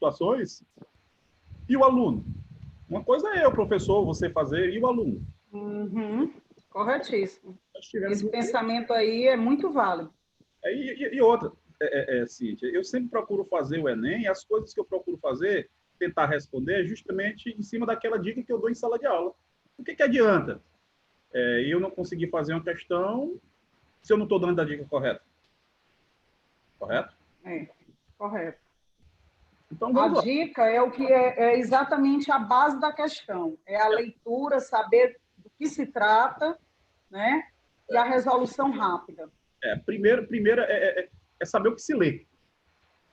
situações, e o aluno? Uma coisa é eu, professor, você fazer, e o aluno? Uhum. Corretíssimo. Esse pensamento aí é muito válido. E outra, Cíntia, eu sempre procuro fazer o Enem, e as coisas que eu procuro fazer, tentar responder, justamente em cima daquela dica que eu dou em sala de aula. O que adianta eu não conseguir fazer uma questão se eu não estou dando a dica correta? Correto? Correto. Então, vamos lá. A dica é o que é exatamente a base da questão. É a leitura, saber do que se trata, né? E a resolução rápida. Primeiro é saber o que se lê.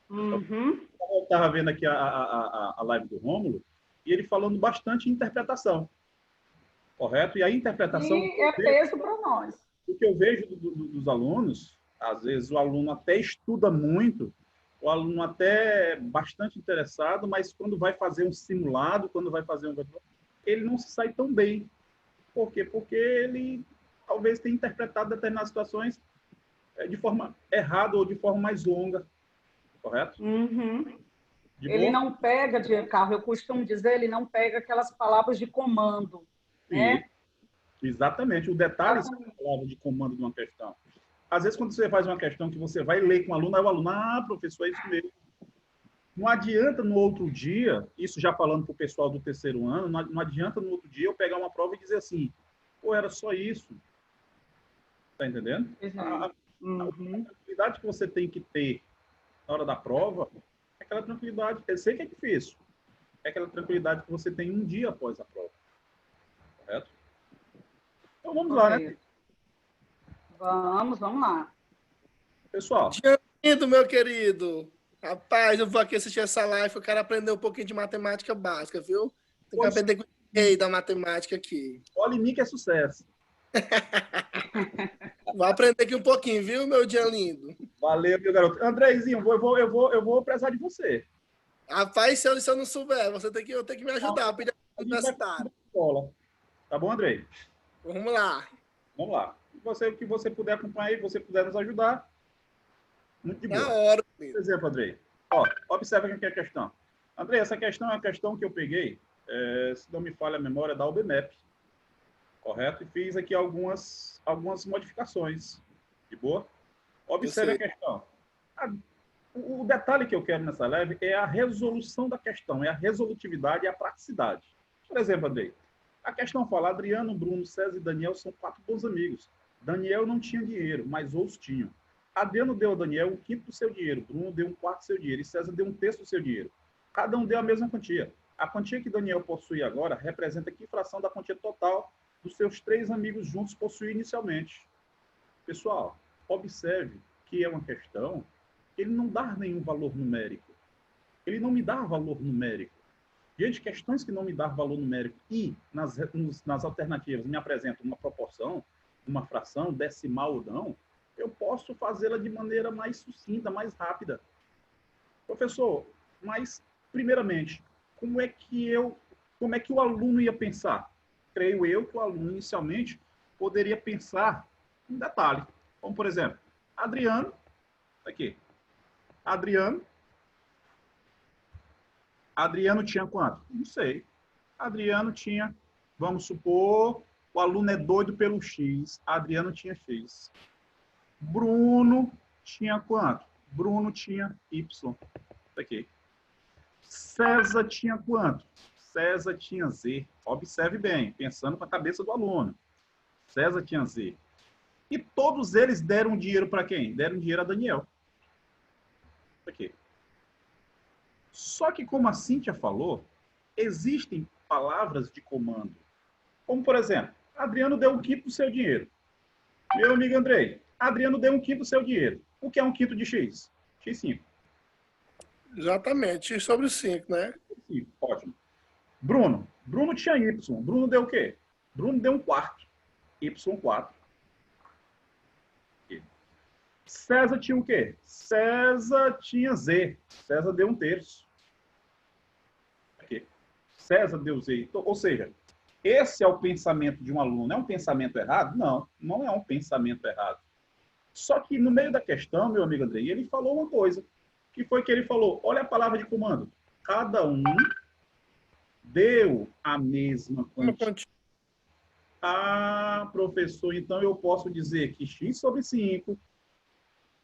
Uhum. Eu estava vendo aqui a live do Rômulo, e ele falando bastante em interpretação. Correto? E a interpretação... E é peso para nós. O que eu vejo dos alunos, às vezes o aluno até estuda muito, o aluno até é bastante interessado, mas quando vai fazer um simulado, quando vai fazer ele não se sai tão bem. Por quê? Porque ele talvez tenha interpretado determinadas situações de forma errada ou de forma mais longa. Correto? Uhum. Ele não pega, de carro, eu costumo dizer, ele não pega aquelas palavras de comando. Né? Exatamente. O detalhe é a palavra de comando de uma questão. Às vezes, quando você faz uma questão que você vai ler com o aluno, aí o aluno, professor, é isso mesmo. Não adianta no outro dia, isso já falando para o pessoal do terceiro ano, não adianta no outro dia eu pegar uma prova e dizer assim, pô, era só isso. Tá entendendo? A tranquilidade que você tem que ter na hora da prova é aquela tranquilidade, eu sei que é difícil, é aquela tranquilidade que você tem um dia após a prova. Correto? Então vamos lá, né? Vamos lá. Pessoal. Dianlindo, meu querido. Rapaz, eu vou aqui assistir essa live, eu quero aprender um pouquinho de matemática básica, viu? Tem que aprender com o rei da matemática aqui. Olha em mim que é sucesso. Vou aprender aqui um pouquinho, viu, meu Dianlindo? Valeu, meu garoto. Andrezinho, eu vou precisar de você. Rapaz, se eu não souber, você tem que me ajudar. Pedir a universitário. Tá bom, Andrei? Vamos lá. Vamos lá. O que você puder acompanhar e você puder nos ajudar, muito de boa. Na hora. Por exemplo, Andrei, observa aqui a questão. Andrei, essa questão é uma questão que eu peguei, se não me falha a memória, da UBMEP. Correto? E fiz aqui algumas modificações. De boa? Observe a questão. O detalhe que eu quero nessa live é a resolução da questão, é a resolutividade e a praticidade. Por exemplo, Andrei, a questão fala, Adriano, Bruno, César e Daniel são 4 bons amigos. Daniel não tinha dinheiro, mas outros tinham. Adriano deu a Daniel 1/5 do seu dinheiro, Bruno deu 1/4 do seu dinheiro e César deu 1/3 do seu dinheiro. Cada um deu a mesma quantia. A quantia que Daniel possui agora representa que fração da quantia total dos seus 3 amigos juntos possuíam inicialmente. Pessoal, observe que é uma questão que ele não dá nenhum valor numérico. Ele não me dá valor numérico. Diante de questões que não me dão valor numérico e nas alternativas me apresentam uma proporção, uma fração, decimal ou não, eu posso fazê-la de maneira mais sucinta, mais rápida. Professor, mas, primeiramente, como é que o aluno ia pensar? Creio eu que o aluno, inicialmente, poderia pensar um detalhe. Como, por exemplo, Adriano, aqui. Adriano tinha quanto? Não sei. Adriano tinha, vamos supor, o aluno é doido pelo X. Adriano tinha X. Bruno tinha quanto? Bruno tinha Y. Aqui. César tinha quanto? César tinha Z. Observe bem, pensando com a cabeça do aluno. César tinha Z. E todos eles deram dinheiro para quem? Deram dinheiro a Daniel. Aqui. Só que, como a Cíntia falou, existem palavras de comando. Como, por exemplo, Adriano deu 1/5 do seu dinheiro. Meu amigo Andrei, Adriano deu 1/5 do seu dinheiro. O que é 1/5 de X? X5. Exatamente, X sobre 5, né? Sim, ótimo. Bruno tinha Y. Bruno deu o quê? Bruno deu 1/4. Y4. César tinha o quê? César tinha Z. César deu 1/3. Aqui. César deu Z. Então, ou seja, esse é o pensamento de um aluno. É um pensamento errado? Não, não é um pensamento errado. Só que no meio da questão, meu amigo Andrei, ele falou uma coisa. Que foi que ele falou? Olha a palavra de comando. cada um deu a mesma quantia. Ah, professor, então eu posso dizer que x sobre 5,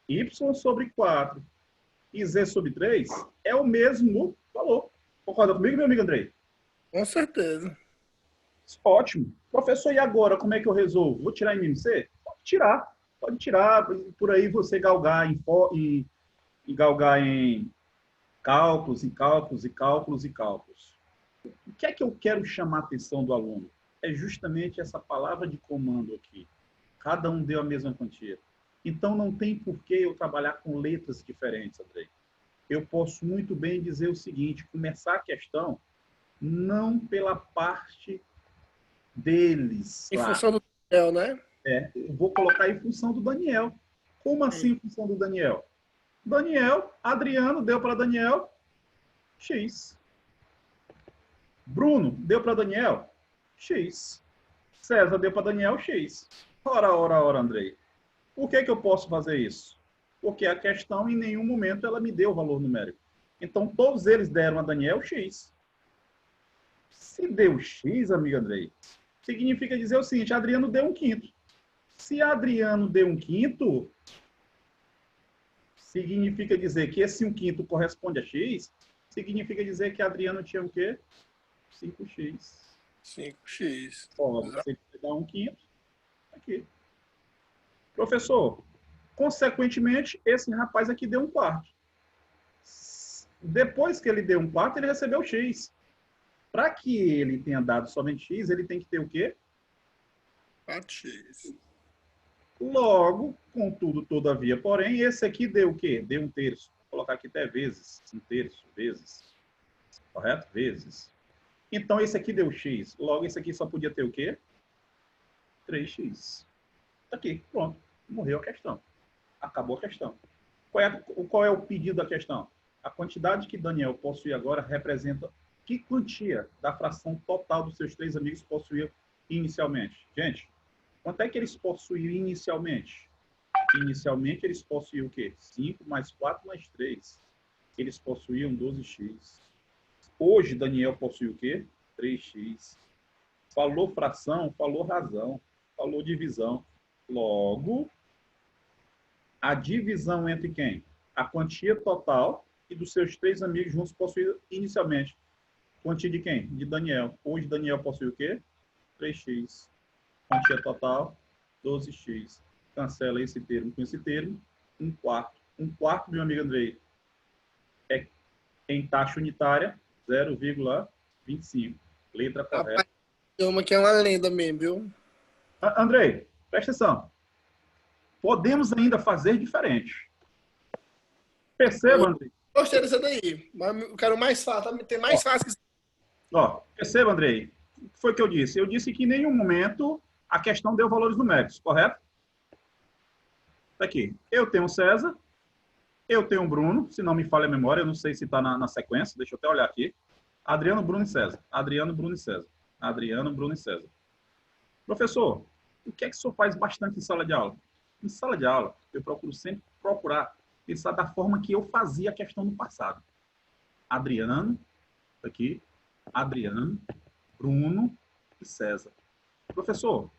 y sobre 4 e z sobre 3 é o mesmo valor. Concorda comigo, meu amigo Andrei? Com certeza. Ótimo. Professor, e agora como é que eu resolvo? Vou tirar em MMC? Pode tirar. Pode tirar. Por aí você galgar galgar em cálculos, cálculos. O que é que eu quero chamar a atenção do aluno? É justamente essa palavra de comando aqui. Cada um deu a mesma quantia. Então, não tem por que eu trabalhar com letras diferentes, Andrei. Eu posso muito bem dizer o seguinte, começar a questão não pela parte deles. Em função do Daniel, né? Eu vou colocar em função do Daniel. Como assim em função do Daniel? Daniel, Adriano deu para Daniel X. Bruno deu para Daniel X. César deu para Daniel X. Ora, Andrei. Por que eu posso fazer isso? Porque a questão, em nenhum momento, ela me deu o valor numérico. Então, todos eles deram a Daniel X. Se deu X, amigo Andrei, significa dizer o seguinte, Adriano deu 1/5. Se Adriano deu 1/5, significa dizer que esse 1/5 corresponde a X, significa dizer que Adriano tinha o quê? 5x. 5x. Ó, você dá 1/5 aqui. Professor, consequentemente, esse rapaz aqui deu 1/4. Depois que ele deu 1/4, ele recebeu x. Para que ele tenha dado somente x, ele tem que ter o quê? 4x. Logo, contudo, todavia, porém, esse aqui deu o quê? Deu 1/3. Vou colocar aqui até vezes. 1/3, vezes. Correto? Vezes. Então, esse aqui deu x. Logo, esse aqui só podia ter o quê? 3x. Aqui, pronto. Morreu a questão. Acabou a questão. Qual é o pedido da questão? A quantidade que Daniel possui agora representa que quantia da fração total dos seus 3 amigos possuíam inicialmente? Gente, quanto é que eles possuíam inicialmente? Inicialmente, eles possuíam o quê? 5 mais 4 mais 3. Eles possuíam 12x. Hoje, Daniel possui o quê? 3x. Falou fração, falou razão, falou divisão. Logo, a divisão entre quem? A quantia total e dos seus 3 amigos juntos possuídos inicialmente. Quantia de quem? De Daniel. Hoje, Daniel possui o quê? 3x. Quantia total, 12x. Cancela esse termo com esse termo. 1/4. 1/4, meu amigo Andrei, é em taxa unitária, 0,25. Letra correta. Uma que é uma lenda mesmo, viu? Andrei, presta atenção. Podemos ainda fazer diferente. Perceba, Andrei. Gostei dessa daí. Mas eu quero mais fácil. Tem mais fácil que isso. Perceba, Andrei. O que foi que eu disse? Eu disse que em nenhum momento a questão deu valores numéricos, correto? Tá aqui. Eu tenho o César, eu tenho o Bruno, se não me falha a memória, eu não sei se está na sequência, deixa eu até olhar aqui. Adriano, Bruno e César. Adriano, Bruno e César. Adriano, Bruno e César. Professor, o que é que o senhor faz bastante em sala de aula? Em sala de aula, eu procuro sempre pensar da forma que eu fazia a questão no passado. Adriano, aqui, Adriano, Bruno e César. Professor,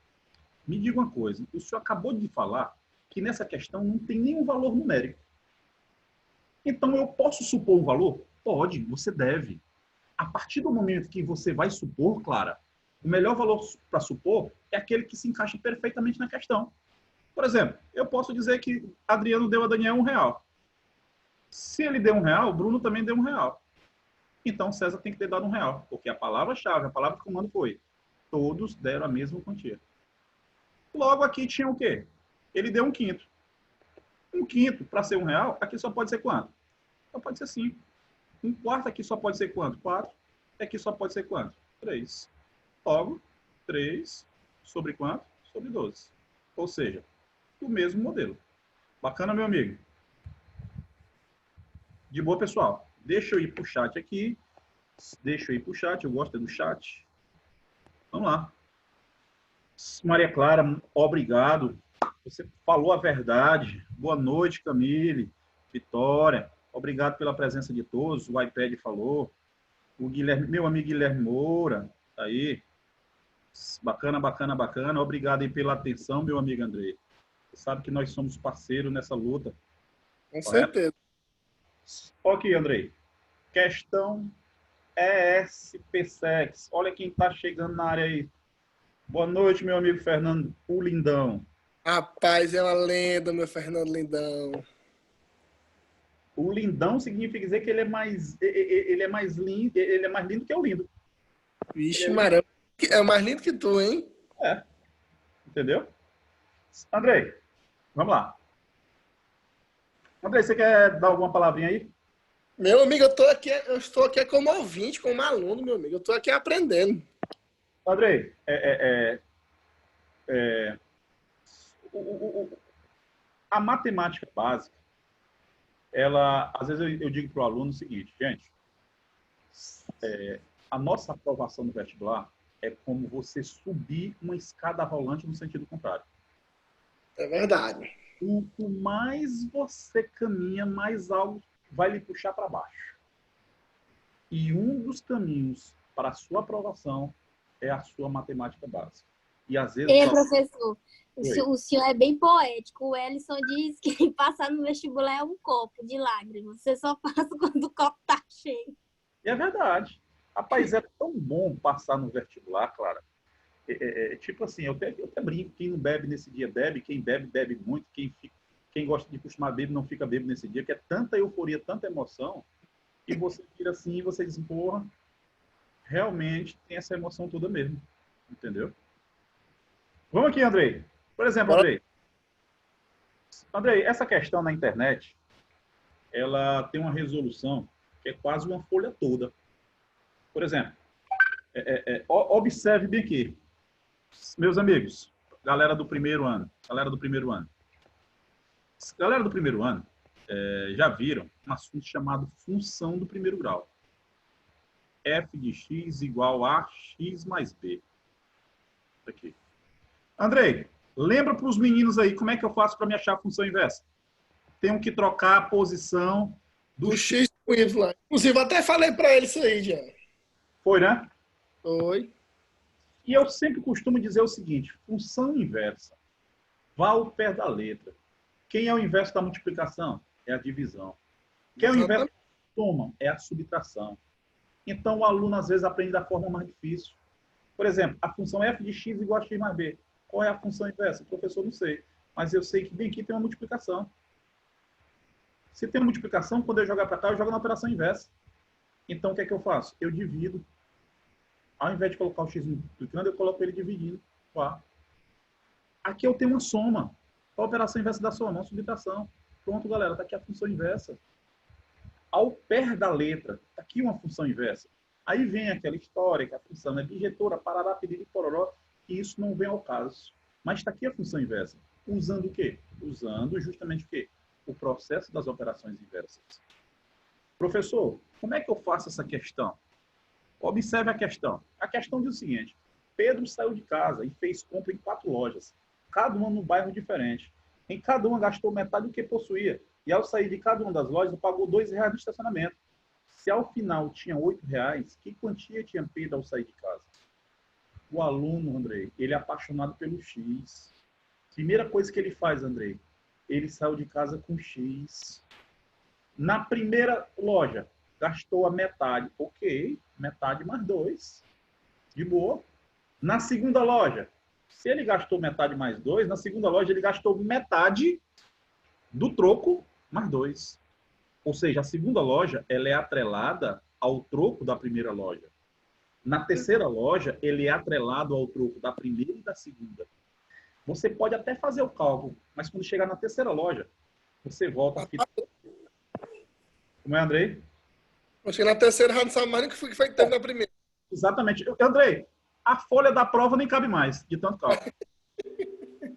me diga uma coisa. O senhor acabou de falar que nessa questão não tem nenhum valor numérico. Então, eu posso supor um valor? Pode, você deve. A partir do momento que você vai supor, Clara, o melhor valor para supor é aquele que se encaixa perfeitamente na questão. Por exemplo, eu posso dizer que Adriano deu a Daniel R$1. Se ele deu R$1, o Bruno também deu R$1. Então, César tem que ter dado R$1, porque a palavra-chave, a palavra de comando foi todos deram a mesma quantia. Logo, aqui tinha o quê? Ele deu 1/5. 1/5 para ser R$1, aqui só pode ser quanto? Só pode ser 5. 1/4 aqui só pode ser quanto? 4. Aqui só pode ser quanto? 3. Logo, 3 sobre quanto? Sobre 12. Ou seja, o mesmo modelo. Bacana, meu amigo? De boa, pessoal. Deixa eu ir para o chat aqui. Eu gosto do chat. Vamos lá. Maria Clara, obrigado. Você falou a verdade. Boa noite, Camille. Vitória. Obrigado pela presença de todos. O iPad falou. O Guilherme, meu amigo Guilherme Moura, tá aí. Bacana, bacana, bacana. Obrigado aí pela atenção, meu amigo Andrei. Você sabe que nós somos parceiros nessa luta. Com Correto? certeza. Ok, Andrei. Questão ESPSEX. Olha quem está chegando na área aí. Boa noite, meu amigo Fernando, o lindão. Rapaz, é uma lenda, meu Fernando Lindão. O lindão significa dizer que ele é mais lindo, ele é mais lindo que o lindo. Vixe, Marão. É mais lindo que tu, hein? É. Entendeu? Andrei, vamos lá. Andrei, você quer dar alguma palavrinha aí? Meu amigo, eu estou aqui como ouvinte, como aluno, meu amigo. Eu estou aqui aprendendo. Andrei, a matemática básica, ela, às vezes eu digo para o aluno o seguinte, gente, a nossa aprovação no vestibular é como você subir uma escada rolante no sentido contrário. É verdade. Quanto mais você caminha, mais algo vai lhe puxar para baixo. E um dos caminhos para a sua aprovação é a sua matemática básica. E às vezes... Professor, o senhor é bem poético. O Ellison diz que passar no vestibular é um copo de lágrimas. Você só passa quando o copo tá cheio. E é verdade. Rapaz, é tão bom passar no vestibular, Clara. Tipo assim, eu até brinco, quem não bebe nesse dia bebe, quem bebe, bebe muito, quem gosta de costumar beber não fica bebe nesse dia, que é tanta euforia, tanta emoção, e você vira assim e você diz, porra, realmente tem essa emoção toda mesmo. Entendeu? Vamos aqui, Andrei. Por exemplo, Andrei, essa questão na internet, ela tem uma resolução que é quase uma folha toda. Por exemplo, observe bem aqui. Meus amigos, galera do primeiro ano, galera do primeiro ano, já viram um assunto chamado função do primeiro grau. F de x igual a x mais b. Aqui. Andrei, lembra para os meninos aí como é que eu faço para me achar a função inversa? Tenho que trocar a posição do x com y. Inclusive, até falei para ele isso aí, já. Foi, né? Foi. E eu sempre costumo dizer o seguinte, função inversa, vá ao pé da letra. Quem é o inverso da multiplicação? É a divisão. Quem é o inverso da soma? É a subtração. Então, o aluno, às vezes, aprende da forma mais difícil. Por exemplo, a função f de x igual a x mais b. Qual é a função inversa? O professor não sei. Mas eu sei que bem aqui tem uma multiplicação. Se tem uma multiplicação, quando eu jogar para cá, eu jogo na operação inversa. Então, o que é que eu faço? Eu divido. Ao invés de colocar o x multiplicando, eu coloco ele dividindo. Tá? Aqui eu tenho uma soma. Qual a operação inversa da soma? Uma subtração. Pronto, galera. Está aqui a função inversa. Ao pé da letra, está aqui uma função inversa. Aí vem aquela história que a função é bijetora, parará, piriri, pororó, e isso não vem ao caso. Mas está aqui a função inversa. Usando o quê? Usando justamente o quê? O processo das operações inversas. Professor, como é que eu faço essa questão? Observe a questão. A questão diz o seguinte. Pedro saiu de casa e fez compra em 4 lojas. Cada uma num bairro diferente. Em cada uma gastou metade do que possuía. E ao sair de cada uma das lojas, pagou R$2 no estacionamento. Se ao final tinha R$8, que quantia tinha Pedro ao sair de casa? O aluno, Andrei, ele é apaixonado pelo X. Primeira coisa que ele faz, Andrei, ele saiu de casa com X. Na primeira loja, gastou a metade. Ok, metade mais 2. De boa. Na segunda loja, se ele gastou metade mais 2, na segunda loja ele gastou metade do troco mais 2. Ou seja, a segunda loja ela é atrelada ao troco da primeira loja. Na terceira loja, ele é atrelado ao troco da primeira e da segunda. Você pode até fazer o cálculo, mas quando chegar na terceira loja, você volta aqui. Como é, Andrei? Quando chegar na terceira, já não sabe mais nem o que foi que teve na primeira. Exatamente. Andrei, a folha da prova nem cabe mais, de tanto cálculo.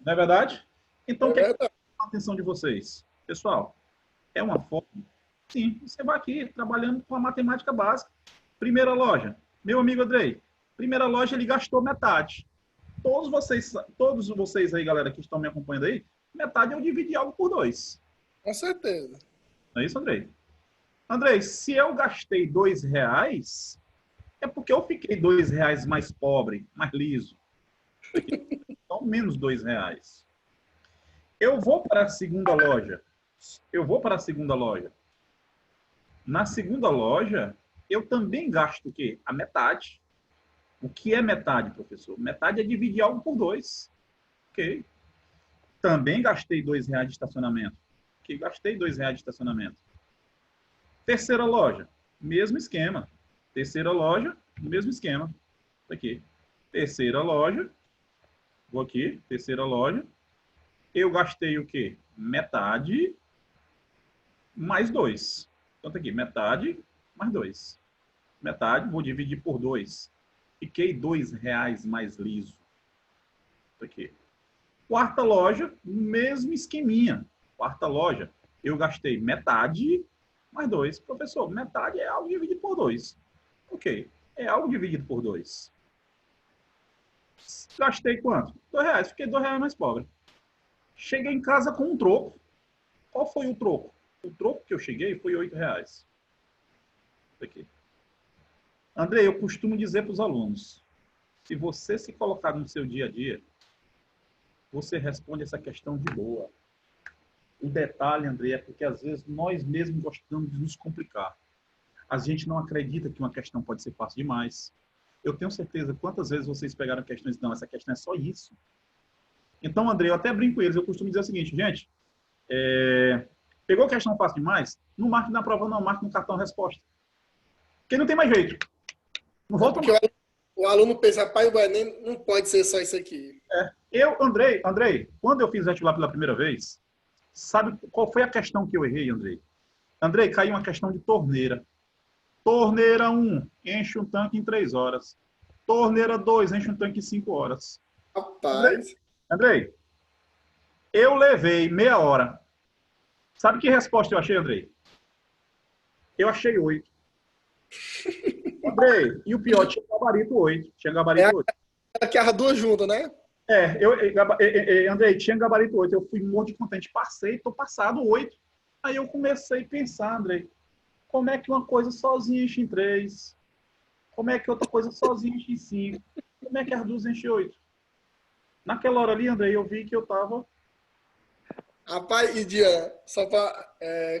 Não é verdade? Então, o que é a atenção de vocês? Pessoal, é uma forma. Sim, você vai aqui trabalhando com a matemática básica. Primeira loja, meu amigo Andrei, primeira loja ele gastou metade. Todos vocês aí, galera, que estão me acompanhando aí, metade eu dividi algo por 2. Com certeza. Não é isso, Andrei? Andrei, se eu gastei R$ 2, é porque eu fiquei R$ 2 mais pobre, mais liso. Então, menos R$ 2. Eu vou para a segunda loja. Na segunda loja, eu também gasto o quê? A metade. O que é metade, professor? Metade é dividir algo por 2. Ok. Também gastei R$ 2 de estacionamento. Ok, gastei R$ 2 de estacionamento. Terceira loja, mesmo esquema. Terceira loja, mesmo esquema. Aqui. Terceira loja. Vou aqui, terceira loja. Eu gastei o quê? Metade mais 2. Então, tá aqui, metade mais 2. Metade, vou dividir por 2. Fiquei R$ 2 mais liso. Tá aqui. Quarta loja, mesmo esqueminha. Quarta loja, eu gastei metade mais 2. Professor, metade é algo dividido por 2. Ok, é algo dividido por 2. Gastei quanto? R$ 2. Fiquei R$ 2 mais pobre. Cheguei em casa com um troco. Qual foi o troco? O troco que eu cheguei foi R$ 8. Aqui. André, eu costumo dizer para os alunos, se você se colocar no seu dia a dia, você responde essa questão de boa. O detalhe, André, é porque às vezes nós mesmos gostamos de nos complicar. A gente não acredita que uma questão pode ser fácil demais. Eu tenho certeza, quantas vezes vocês pegaram questões e não, essa questão é só isso. Então, André, eu até brinco com eles, eu costumo dizer o seguinte, gente, pegou a questão fácil demais? Não marque na prova, não, marque no cartão resposta. Porque não tem mais jeito. Não volta mais. O aluno pensa, pai, o Enem não pode ser só isso aqui. Andrei, quando eu fiz vestibular pela primeira vez, sabe qual foi a questão que eu errei, Andrei? Andrei, caiu uma questão de torneira. Torneira 1, enche um tanque em 3 horas. Torneira 2, enche um tanque em 5 horas. Rapaz. Andrei, eu levei meia hora. Sabe que resposta eu achei, Andrei? Eu achei 8. Andrei, e o pior, tinha gabarito 8. Tinha gabarito 8. Aqui as duas juntas, né? Andrei, tinha gabarito 8. Eu fui muito contente. Passei, tô passado 8. Aí eu comecei a pensar, Andrei, como é que uma coisa sozinha enche em 3? Como é que outra coisa sozinha enche em 5? Como é que as duas enchem 8? Naquela hora ali, Andrei, eu vi que eu tava... Rapaz, e Dian, só para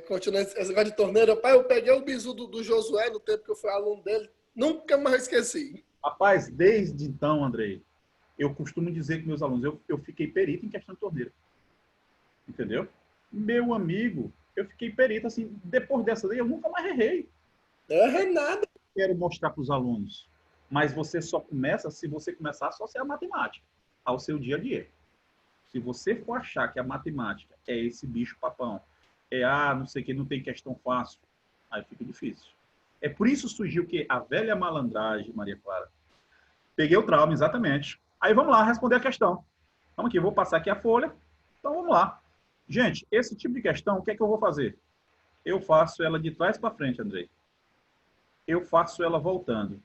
continuar esse negócio de torneira, rapaz, eu peguei o bizu do Josué no tempo que eu fui aluno dele, nunca mais esqueci. Rapaz, desde então, Andrei, eu costumo dizer com meus alunos, eu fiquei perito em questão de torneira. Entendeu? Meu amigo, eu fiquei perito, assim, depois dessa daí, eu nunca mais errei. Não errei nada. Quero mostrar para os alunos. Mas você só começa se você começar a associar a matemática ao seu dia a dia. Se você for achar que a matemática é esse bicho papão, não sei o que, não tem questão fácil, aí fica difícil. É por isso surgiu que a velha malandragem, Maria Clara. Peguei o trauma, exatamente. Aí vamos lá, responder a questão. Vamos aqui, eu vou passar aqui a folha. Então vamos lá. Gente, esse tipo de questão, o que é que eu vou fazer? Eu faço ela de trás para frente, Andrei. Eu faço ela voltando.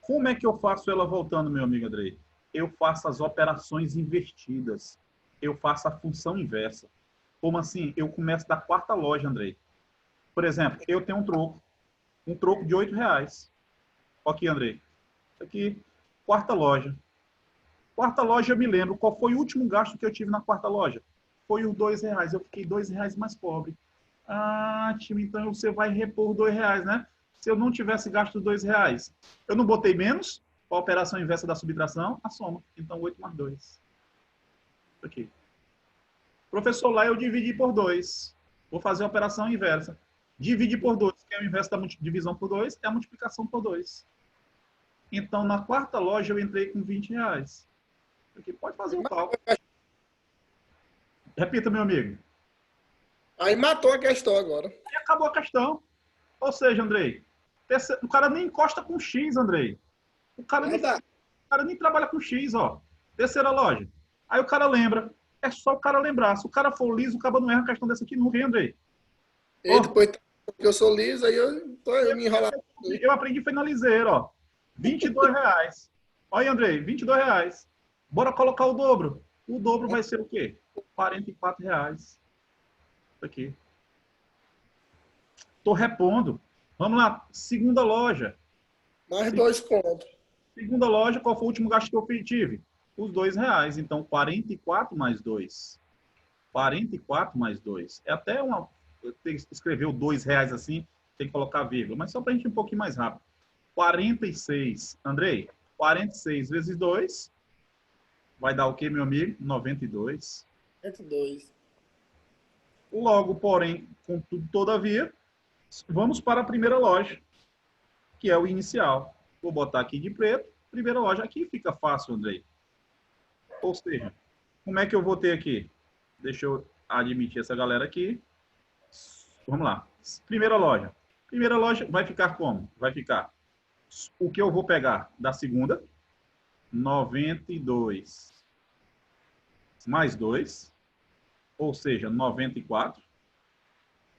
Como é que eu faço ela voltando, meu amigo Andrei? Eu faço as operações invertidas. Eu faço a função inversa. Como assim? Eu começo da quarta loja, Andrei. Por exemplo, eu tenho um troco de R$ 8. Aqui, Andrei. Aqui, quarta loja. Quarta loja, eu me lembro. Qual foi o último gasto que eu tive na quarta loja? Foi os R$ 2. Eu fiquei R$ 2 mais pobre. Ah, time, então você vai repor R$ 2, né? Se eu não tivesse gasto R$ 2, eu não botei menos? A operação inversa da subtração, a soma. Então, 8 mais 2. Aqui. Professor, lá eu dividi por 2. Vou fazer a operação inversa. Dividir por 2, que é o inverso da divisão por 2, é a multiplicação por 2. Então, na quarta loja, eu entrei com R$ 20. Aqui, pode fazer o cálculo. Repita, meu amigo. Aí matou a questão agora. Aí acabou a questão. Ou seja, Andrei, o cara nem encosta com X, Andrei. O cara nem trabalha com X, ó. Terceira loja. Aí o cara lembra. É só o cara lembrar. Se o cara for liso, o cara não erra a questão dessa aqui, não vem, Andrei. E depois que eu sou liso, aí eu me enrolar. Eu aprendi finalizeiro, ó. R$ 22. Olha aí, Andrei, R$ 22. Bora colocar o dobro. O dobro vai ser o quê? R$ 44. Aqui. Tô repondo. Vamos lá. Segunda loja. Mais 2 contos. Segunda loja, qual foi o último gasto que eu tive? Os R$ 2. Então, 44 mais 2. 44 mais 2. É até uma... Tem que escrever o R$ 2 assim, tem que colocar vírgula. Mas só para a gente ir um pouquinho mais rápido. 46. Andrei, 46 vezes 2 vai dar o quê, meu amigo? 92. 102. Logo, porém, contudo, todavia, vamos para a primeira loja, que é o inicial. Vou botar aqui de preto. Primeira loja. Aqui fica fácil, Andrei. Ou seja, como é que eu vou ter aqui? Deixa eu admitir essa galera aqui. Vamos lá. Primeira loja. Primeira loja vai ficar como? Vai ficar o que eu vou pegar da segunda. 92 mais 2. Ou seja, 94.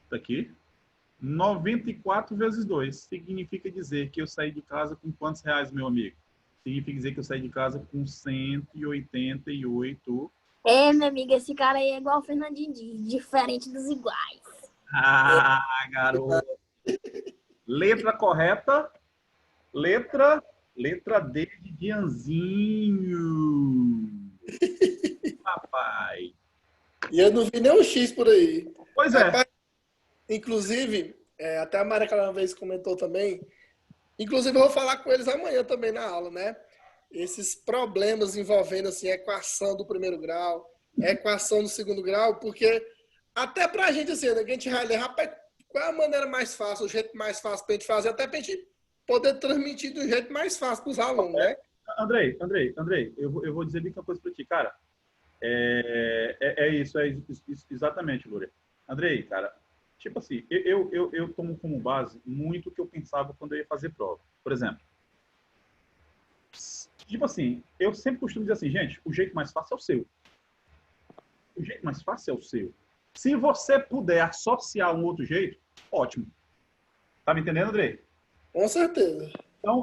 Tá aqui. 94 vezes 2 significa dizer que eu saí de casa com quantos reais, meu amigo? Significa dizer que eu saí de casa com 188. Minha amiga, esse cara aí é igual o Fernandinho diz, diferente dos iguais. Ah, garoto. Letra correta. Letra D de Dianzinho. Papai. E eu não vi nenhum X por aí. Pois é. Rapaz, inclusive, até a Mara aquela vez comentou também. Inclusive, eu vou falar com eles amanhã também na aula, né? Esses problemas envolvendo assim, equação do primeiro grau, equação do segundo grau, porque até pra gente, assim, né, que a gente vai ler, rapaz, qual é a maneira mais fácil, o jeito mais fácil pra gente fazer, até pra gente poder transmitir do jeito mais fácil pros alunos, né? Andrei, eu vou dizer uma coisa pra ti, cara. É isso, exatamente, Lúria. Andrei, cara, tipo assim, eu tomo como base muito o que eu pensava quando eu ia fazer prova. Por exemplo, tipo assim, eu sempre costumo dizer assim, gente, o jeito mais fácil é o seu. O jeito mais fácil é o seu. Se você puder associar um outro jeito, ótimo. Tá me entendendo, Andrei? Com certeza.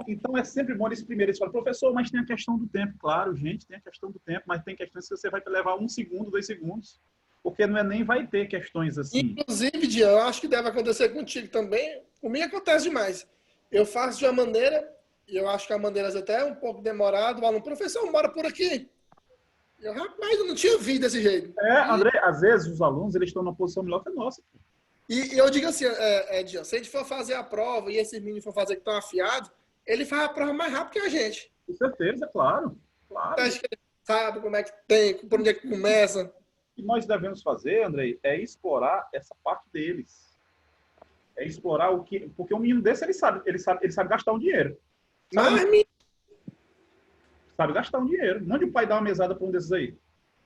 Então é sempre bom esse primeiro. Eles falam, professor, mas tem a questão do tempo. Claro, gente, tem a questão do tempo, mas tem questões que você vai levar 1 segundo, 2 segundos. Porque não é nem vai ter questões assim. Inclusive, Dian, eu acho que deve acontecer contigo também. Comigo acontece demais. Eu faço de uma maneira, e eu acho que a maneira até é um pouco demorado. O aluno, professor, mora por aqui. Eu, rapaz, eu não tinha visto desse jeito. André, às vezes os alunos eles estão numa posição melhor que a nossa. E eu digo assim, Dian, se a gente for fazer a prova e esses meninos for fazer que estão afiados, ele faz a prova mais rápido que a gente. Com certeza, claro. Acho que ele sabe como é que tem, por onde é que começa. O que nós devemos fazer, Andrei, é explorar essa parte deles. É explorar o que... Porque um menino desse, ele sabe gastar um dinheiro. Sabe gastar um dinheiro. Mande o pai dar uma mesada para um desses aí.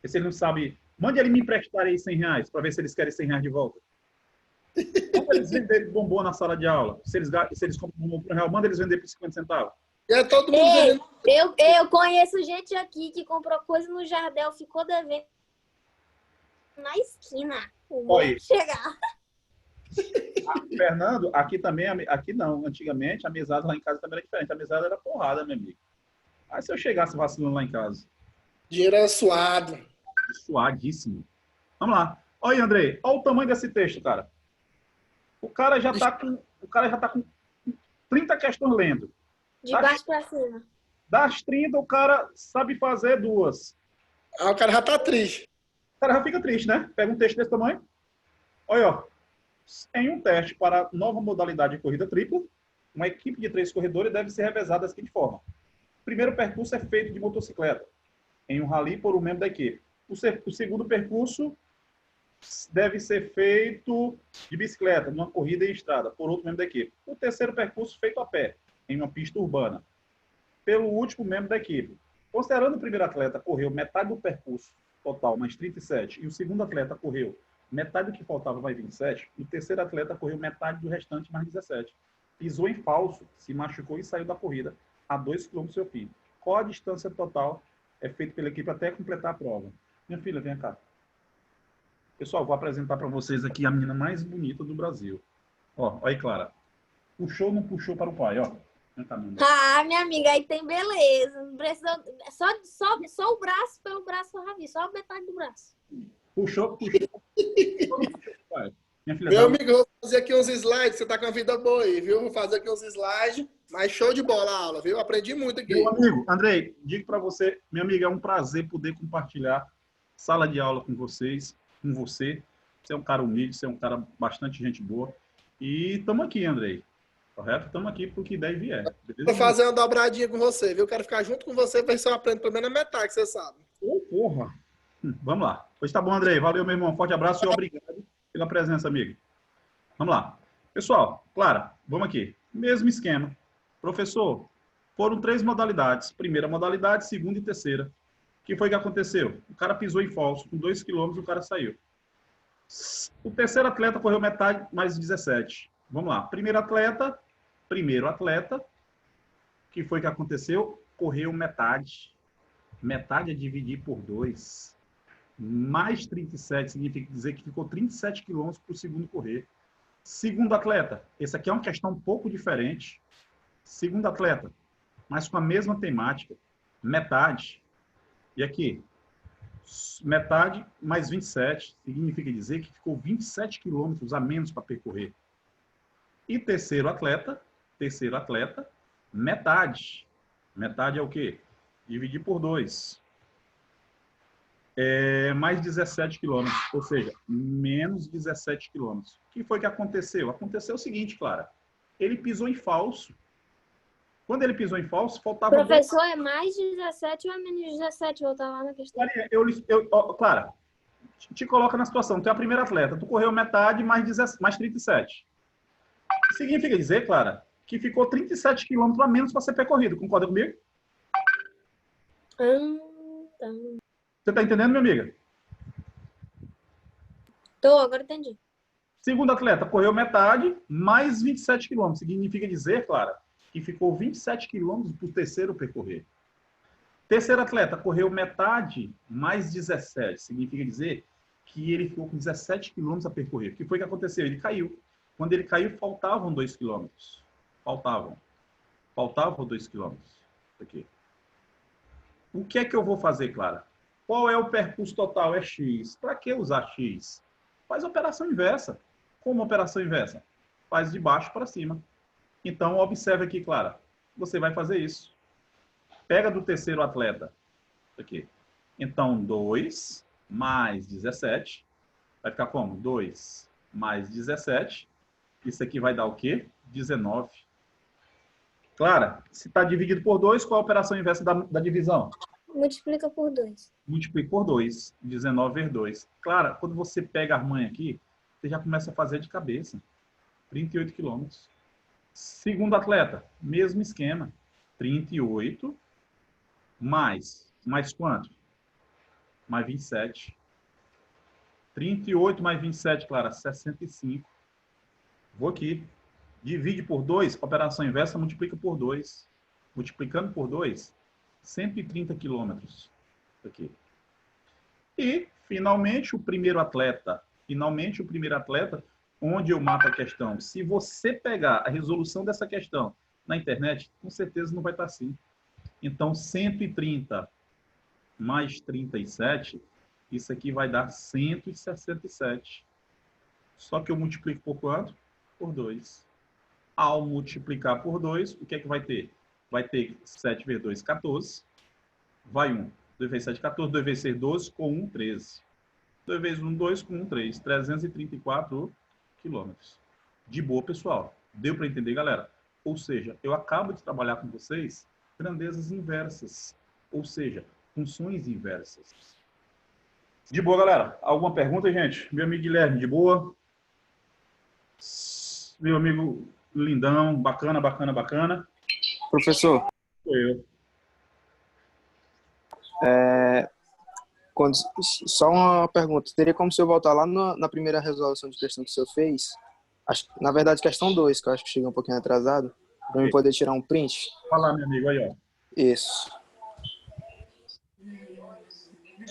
E se ele não sabe... Mande ele me emprestar aí R$100 para ver se eles querem R$100 de volta. Manda eles venderem bombom na sala de aula. Se eles compram bombom por R$1, manda eles vender por 50 centavos. E é todo mundo vendendo. Eu conheço gente aqui que comprou coisa no Jardel, ficou devendo na esquina. Oi. Chegar. Fernando, aqui também, aqui não. Antigamente, a mesada lá em casa também era diferente. A mesada era porrada, meu amigo. Aí se eu chegasse vacilando lá em casa. Dinheiro era suado. Suadíssimo. Vamos lá. Olha aí, Andrei. Olha o tamanho desse texto, cara. O cara já tá com 30 questões lendo. De baixo para cima. Das 30, o cara sabe fazer 2. O cara já tá triste. O cara já fica triste, né? Pega um texto desse tamanho. Olha, ó. Em um teste para nova modalidade de corrida tripla, uma equipe de 3 corredores deve ser revezada da seguinte forma. O primeiro percurso é feito de motocicleta, em um rally por um membro da equipe. O segundo percurso deve ser feito de bicicleta, numa corrida em estrada, por outro membro da equipe. O terceiro percurso feito a pé, em uma pista urbana, pelo último membro da equipe. Considerando o primeiro atleta correu metade do percurso total, mais 37, e o segundo atleta correu metade do que faltava, mais 27, o terceiro atleta correu metade do restante, mais 17. Pisou em falso, se machucou e saiu da corrida a 2 km do seu fim. Qual a distância total é feita pela equipe até completar a prova? Minha filha, vem cá. Pessoal, vou apresentar para vocês aqui a menina mais bonita do Brasil. Ó, olha aí, Clara. Puxou ou não puxou para o pai, ó. Minha amiga, aí tem beleza. Não precisa... só o braço, pelo braço eu já vi. Só a metade do braço. Puxou. Minha filha, Meu amigo, eu vou fazer aqui uns slides, você tá com a vida boa aí, viu? Vou fazer aqui uns slides, mas show de bola a aula, viu? Aprendi muito aqui. meu amigo, Andrei, digo para você, meu amigo, é um prazer poder compartilhar sala de aula com vocês, com você. Você é um cara humilde, você é um cara bastante gente boa. E estamos aqui, Andrei. Correto? Estamos aqui para o que der e vier. Beleza? Vou fazer uma dobradinha com você, viu? Quero ficar junto com você, ver se eu aprendo pelo menos a metade, que você sabe. Ô, porra! Vamos lá. Pois tá bom, Andrei. Valeu, meu irmão. Forte abraço e obrigado pela presença, amigo. Vamos lá. Pessoal, Clara, vamos aqui. Mesmo esquema. Professor, foram 3 modalidades. Primeira modalidade, segunda e terceira. O que foi que aconteceu? O cara pisou em falso. Com 2 quilômetros, o cara saiu. O terceiro atleta correu metade mais 17. Vamos lá. Primeiro atleta, o que foi que aconteceu? Correu metade. Metade é dividir por 2. Mais 37 significa dizer que ficou 37 quilômetros para o segundo correr. Segundo atleta, essa aqui é uma questão um pouco diferente. Segundo atleta, mas com a mesma temática, metade. E aqui, metade mais 27 significa dizer que ficou 27 quilômetros a menos para percorrer. E terceiro atleta, metade. Metade é o quê? Dividir por 2. Mais 17 quilômetros, ou seja, menos 17 quilômetros. O que foi que aconteceu? Aconteceu o seguinte, Clara. Ele pisou em falso. Quando ele pisou em falso, faltava... Professor, é mais 17 ou é menos 17? Voltar lá na questão. Clara, te coloca na situação. Tu é a primeira atleta. Tu correu metade mais 37. Significa dizer, Clara, que ficou 37 quilômetros a menos para ser percorrido. Concorda comigo? Tá. Você está entendendo, minha amiga? Tô, agora entendi. Segundo atleta, correu metade, mais 27 quilômetros. Significa dizer, Clara, que ficou 27 quilômetros para o terceiro percorrer. Terceiro atleta, correu metade, mais 17. Significa dizer que ele ficou com 17 quilômetros a percorrer. O que foi que aconteceu? Ele caiu. Quando ele caiu, faltavam 2 quilômetros. Faltavam 2 quilômetros. Aqui. O que é que eu vou fazer, Clara? Qual é o percurso total? É X. Para que usar X? Faz operação inversa. Como operação inversa? Faz de baixo para cima. Então, observe aqui, Clara. Você vai fazer isso. Pega do terceiro atleta. Aqui. Então, 2 mais 17. Vai ficar como? 2 mais 17. Isso aqui vai dar o quê? 19. Clara, se está dividido por 2, qual é a operação inversa da divisão? Multiplica por 2. Multiplica por 2. 19 vezes 2. Clara, quando você pega a manha aqui, você já começa a fazer de cabeça. 38 quilômetros. Segundo atleta, mesmo esquema. 38 mais quanto? Mais 27. 38 mais 27, Clara, 65. Vou aqui. Divide por 2, operação inversa, multiplica por 2. Multiplicando por 2, 130 quilômetros. Aqui. E, finalmente, o primeiro atleta, onde eu mato a questão. Se você pegar a resolução dessa questão na internet, com certeza não vai estar assim. Então, 130 mais 37, isso aqui vai dar 167. Só que eu multiplico por quanto? Por 2. Ao multiplicar por 2, o que é que vai ter? Vai ter 7 vezes 2, 14. Vai 1. 2 vezes 7, 14. 2 vezes 6, 12. Com 1, 13. 2 vezes 1, 2. Com 1, 3. 334 quilômetros. De boa, pessoal. Deu para entender, galera? Ou seja, eu acabo de trabalhar com vocês grandezas inversas. Ou seja, funções inversas. De boa, galera? Alguma pergunta, gente? Meu amigo Guilherme, de boa? Meu amigo Lindão, bacana, bacana, bacana. Professor, Sou eu. só uma pergunta. Teria como se eu voltar lá na primeira resolução de questão que o senhor fez? Na verdade, questão 2, que eu acho que cheguei um pouquinho atrasado, para eu poder tirar um print. Fala, meu amigo, aí, ó. Isso.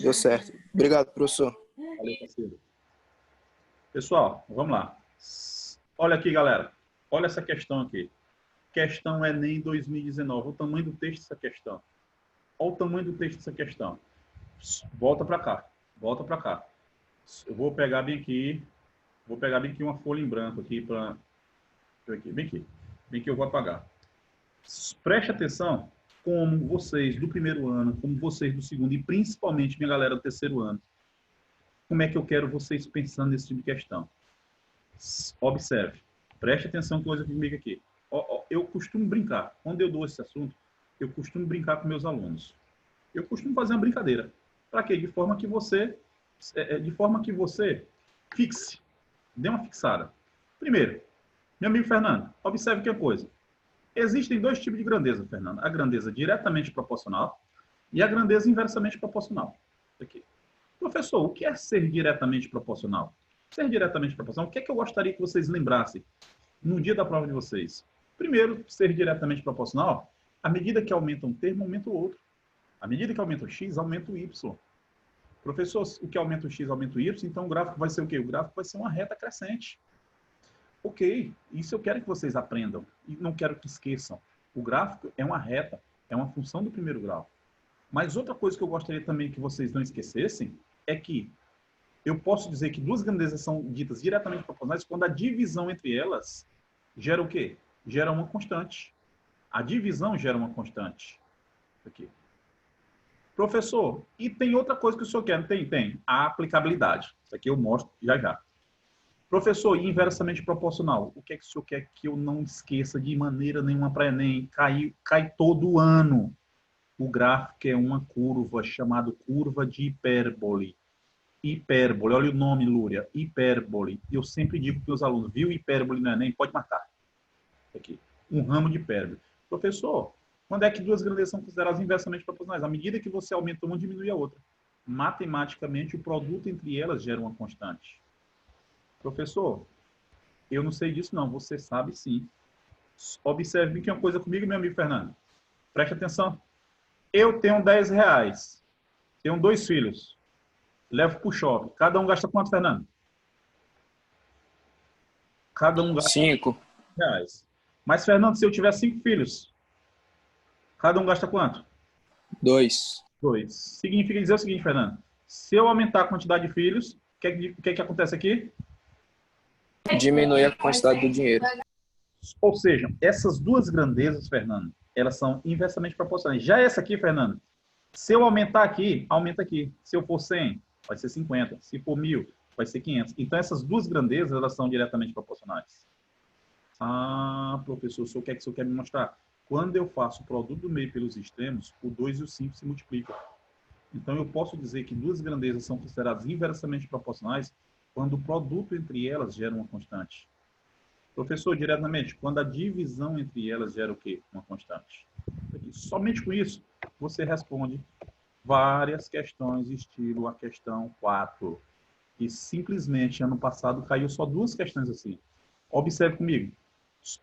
Deu certo. Obrigado, professor. Valeu, parceiro. Pessoal, vamos lá. Olha aqui, galera. Olha essa questão aqui. Questão Enem 2019. O tamanho do texto dessa questão. Olha o tamanho do texto dessa questão. Volta para cá. Volta para cá. Eu vou pegar bem aqui. Vou pegar bem aqui uma folha em branco aqui para... Bem aqui. Bem que eu vou apagar. Preste atenção como vocês do primeiro ano, como vocês do segundo e principalmente minha galera do terceiro ano, como é que eu quero vocês pensando nesse tipo de questão. Observe. Preste atenção que coisa comigo aqui. Eu costumo brincar. Quando eu dou esse assunto, eu costumo brincar com meus alunos. Eu costumo fazer uma brincadeira. Para quê? De forma que você fixe. Dê uma fixada. Primeiro, meu amigo Fernando, observe que é coisa. Existem dois tipos de grandeza, Fernando. A grandeza diretamente proporcional e a grandeza inversamente proporcional. Aqui. Professor, o que é ser diretamente proporcional? Ser diretamente proporcional, o que é que eu gostaria que vocês lembrassem no dia da prova de vocês? Primeiro, ser diretamente proporcional, à medida que aumenta um termo, aumenta o outro. À medida que aumenta o x, aumenta o y. Professor, o que aumenta o x, aumenta o y, então o gráfico vai ser o quê? O gráfico vai ser uma reta crescente. Ok, isso eu quero que vocês aprendam e não quero que esqueçam. O gráfico é uma reta, é uma função do primeiro grau. Mas outra coisa que eu gostaria também que vocês não esquecessem é que eu posso dizer que duas grandezas são ditas diretamente proporcionais quando a divisão entre elas gera o quê? Gera uma constante. A divisão gera uma constante. Aqui. Professor, e tem outra coisa que o senhor quer? Tem. A aplicabilidade. Isso aqui eu mostro já já. Professor, e inversamente proporcional? O que é que o senhor quer que eu não esqueça de maneira nenhuma para Enem? Cai todo ano. O gráfico é uma curva chamada curva de hipérbole. Hipérbole, olha o nome, Lúria. Hipérbole. Eu sempre digo para os alunos, viu hipérbole no Enem? Pode marcar. Aqui. Um ramo de hipérbole. Professor, quando é que duas grandezas são consideradas inversamente proporcionais? À medida que você aumenta uma, diminui a outra. Matematicamente, o produto entre elas gera uma constante. Professor, eu não sei disso não, você sabe sim. Observe bem que é uma coisa comigo, meu amigo Fernando. Preste atenção. Eu tenho 10 reais. Tenho 2 filhos. Levo para o shopping. Cada um gasta quanto, Fernando? Cada um gasta 5. reais. Mas, Fernando, se eu tiver 5 filhos, cada um gasta quanto? 2. 2. Significa dizer o seguinte, Fernando. Se eu aumentar a quantidade de filhos, o que acontece aqui? Diminui a quantidade do dinheiro. Ou seja, essas duas grandezas, Fernando, elas são inversamente proporcionais. Já essa aqui, Fernando, se eu aumentar aqui, aumenta aqui. Se eu for 100, vai ser 50. Se for 1000, vai ser 500. Então, essas duas grandezas, elas são diretamente proporcionais. Ah, professor, o senhor quer que o senhor quer me mostrar? Quando eu faço o produto do meio pelos extremos, o 2 e o 5 se multiplicam. Então, eu posso dizer que duas grandezas são consideradas inversamente proporcionais quando o produto entre elas gera uma constante. Professor, diretamente, quando a divisão entre elas gera o quê? Uma constante. Somente com isso, você responde várias questões, estilo a questão 4. E simplesmente, ano passado, caiu só 2 questões assim. Observe comigo.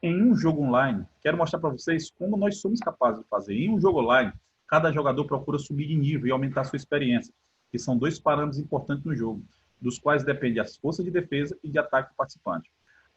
Em um jogo online, quero mostrar para vocês como nós somos capazes de fazer. Em um jogo online, cada jogador procura subir de nível e aumentar sua experiência, que são 2 parâmetros importantes no jogo, dos quais depende as forças de defesa e de ataque do participante.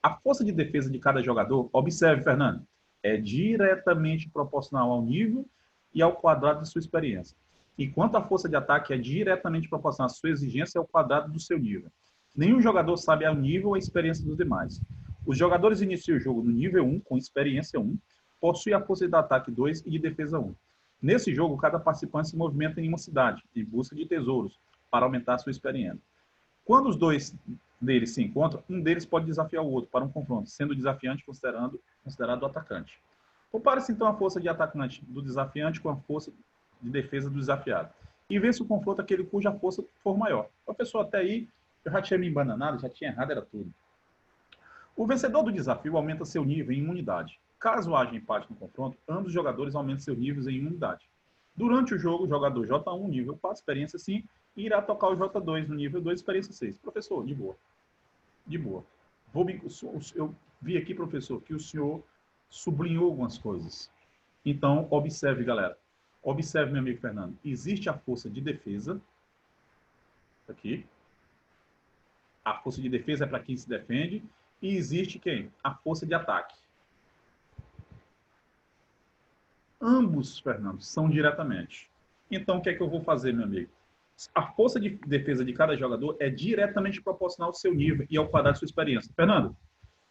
A força de defesa de cada jogador, observe, Fernando, é diretamente proporcional ao nível e ao quadrado de sua experiência. Enquanto a força de ataque é diretamente proporcional à sua exigência e ao quadrado do seu nível. Nenhum jogador sabe ao nível ou a experiência dos demais. Os jogadores iniciam o jogo no nível 1, com experiência 1, possuem a força de ataque 2 e de defesa 1. Nesse jogo, cada participante se movimenta em uma cidade, em busca de tesouros, para aumentar a sua experiência. Quando os dois deles se encontram, um deles pode desafiar o outro para um confronto, sendo o desafiante considerado o atacante. Compare-se então a força de atacante do desafiante com a força de defesa do desafiado. E vê se o confronto é aquele cuja força for maior. Professor, até aí eu já tinha me embananado, já tinha errado, era tudo. O vencedor do desafio aumenta seu nível em unidade. Caso haja empate no confronto, ambos os jogadores aumentam seus níveis em unidade. Durante o jogo, o jogador J1, nível 4, experiência 5, irá tocar o J2 no nível 2, experiência 6. Professor, de boa. De boa. Eu vi aqui, professor, que o senhor sublinhou algumas coisas. Então, observe, galera. Observe, meu amigo Fernando. Existe a força de defesa. Aqui. A força de defesa é para quem se defende. E existe quem? A força de ataque. Ambos, Fernando, são diretamente. Então, o que é que eu vou fazer, meu amigo? A força de defesa de cada jogador é diretamente proporcional ao seu nível e ao quadrado de sua experiência. Fernando,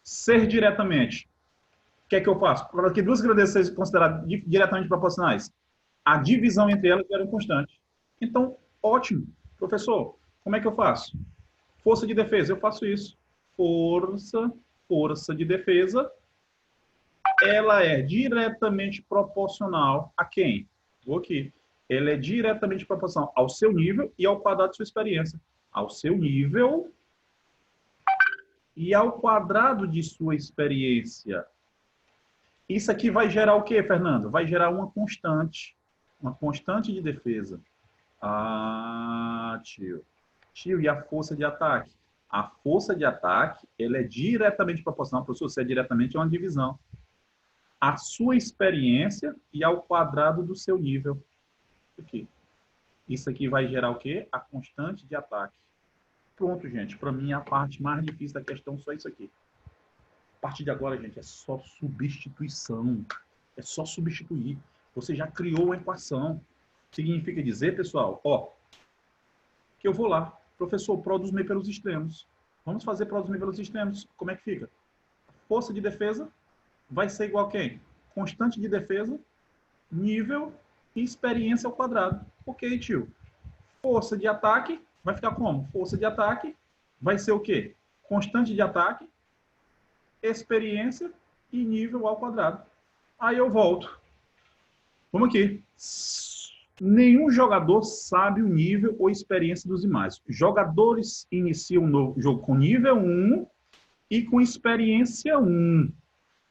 ser diretamente, o que é que eu faço? Para que duas grandezas sejam consideradas diretamente proporcionais, a divisão entre elas era constante. Então, ótimo. Professor, como é que eu faço? Força de defesa, eu faço isso. Força de defesa, ela é diretamente proporcional a quem? Vou aqui. Ela é diretamente proporcional ao seu nível e ao quadrado de sua experiência. Ao seu nível e ao quadrado de sua experiência. Isso aqui vai gerar o quê, Fernando? Vai gerar uma constante de defesa. Tio. Tio, e a força de ataque? A força de ataque, ela é diretamente proporcional, professor, se é diretamente, é uma divisão. A sua experiência e ao quadrado do seu nível. Aqui. Isso aqui vai gerar o quê? A constante de ataque. Pronto, gente. Para mim, a parte mais difícil da questão é só isso aqui. A partir de agora, gente, é só substituição. É só substituir. Você já criou uma equação. Significa dizer, pessoal, que eu vou lá. Professor, produz meio pelos extremos. Vamos fazer produz meio pelos extremos. Como é que fica? Força de defesa vai ser igual a quem? Constante de defesa, nível e experiência ao quadrado. Ok, tio. Força de ataque vai ficar como? Força de ataque vai ser o quê? Constante de ataque, experiência e nível ao quadrado. Aí eu volto. Vamos aqui. Nenhum jogador sabe o nível ou experiência dos demais. Jogadores iniciam no jogo com nível 1 e com experiência 1.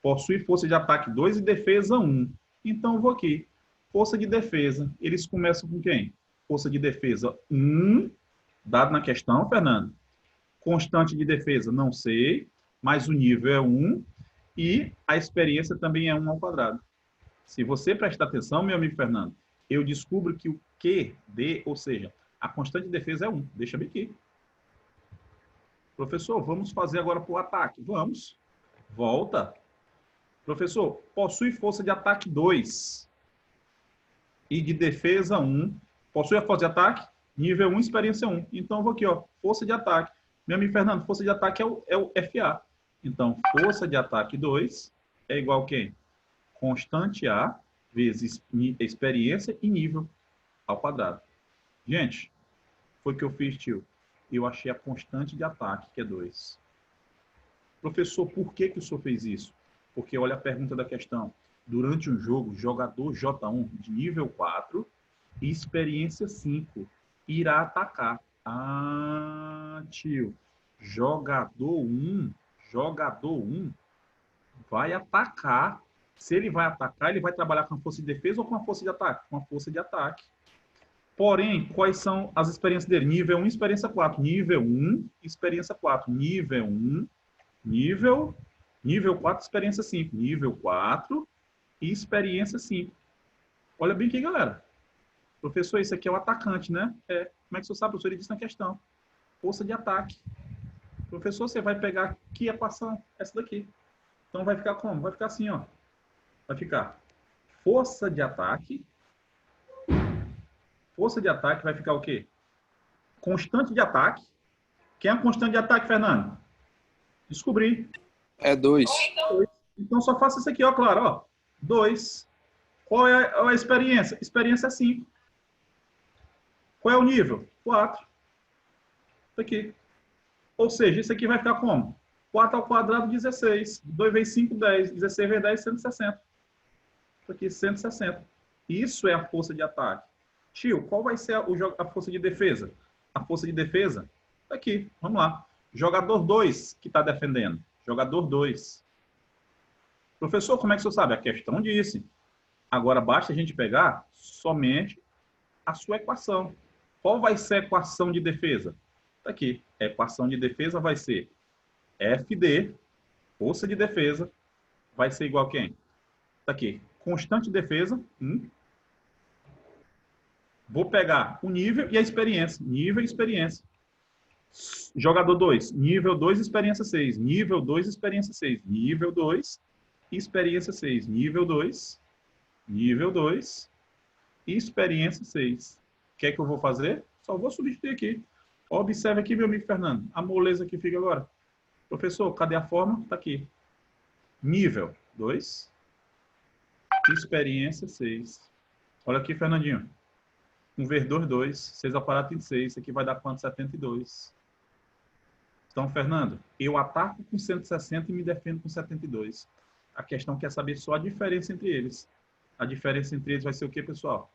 Possui força de ataque 2 e defesa 1. Então, eu vou aqui. Força de defesa. Eles começam com quem? Força de defesa 1, dado na questão, Fernando. Constante de defesa, não sei, mas o nível é 1 e a experiência também é 1 ao quadrado. Se você prestar atenção, meu amigo Fernando, eu descubro que o QD, ou seja, a constante de defesa é 1. Deixa eu ver aqui. Professor, vamos fazer agora para o ataque. Vamos. Volta. Professor, possui força de ataque 2 e de defesa 1. Possui a força de ataque, nível 1, experiência 1. Então, eu vou aqui, força de ataque. Meu amigo Fernando, força de ataque é o FA. Então, força de ataque 2 é igual a quem? Constante A vezes experiência e nível ao quadrado. Gente, foi o que eu fiz, tio. Eu achei a constante de ataque, que é 2. Professor, por que o senhor fez isso? Porque olha a pergunta da questão. Durante um jogo, jogador J1 de nível 4 e experiência 5 irá atacar. Tio, jogador 1 vai atacar. Se ele vai atacar, ele vai trabalhar com a força de defesa ou com a força de ataque? Com a força de ataque. Porém, quais são as experiências dele? Nível 1, experiência 4. Nível 1, experiência 4. Nível 1, nível 4, experiência 5. Nível 4 e experiência 5. Olha bem aqui, galera. Professor, isso aqui é o atacante, né? Como é que você sabe? O professor ele disse na questão. Força de ataque. Professor, você vai pegar que equação? Essa daqui. Então, vai ficar como? Vai ficar assim, ó. Vai ficar força de ataque. Força de ataque vai ficar o quê? Constante de ataque. Quem é a constante de ataque, Fernando? Descobri. É 2. Então, só faça isso aqui, ó, claro, ó. 2. Qual é a experiência? Experiência é 5. Qual é o nível? 4. Isso aqui. Ou seja, isso aqui vai ficar como? 4 ao quadrado, 16. 2 vezes 5, 10. 16 vezes 10, 160. Isso aqui, 160. Isso é a força de ataque. Tio, qual vai ser a força de defesa? A força de defesa? Aqui, vamos lá. Jogador 2 que está defendendo. Jogador 2. Professor, como é que o senhor sabe? A questão disse. Agora, basta a gente pegar somente a sua equação. Qual vai ser a equação de defesa? Está aqui. A equação de defesa vai ser FD, força de defesa, vai ser igual a quem? Está aqui. Constante de defesa, 1. Vou pegar o nível e a experiência. Nível e experiência. Jogador 2. Nível 2, experiência 6. Nível 2, experiência 6. Nível 2, experiência 6. Nível 2, experiência 6. O que é que eu vou fazer? Só vou substituir aqui. Observe aqui, meu amigo Fernando. A moleza que fica agora. Professor, cadê a forma? Está aqui. Nível 2. Experiência 6. Olha aqui, Fernandinho. 1 vezes 2, 2. 6 ao quadrado, 26. Isso aqui vai dar quanto? 72. Então, Fernando, eu ataco com 160 e me defendo com 72. A questão quer saber só a diferença entre eles. A diferença entre eles vai ser o quê, pessoal?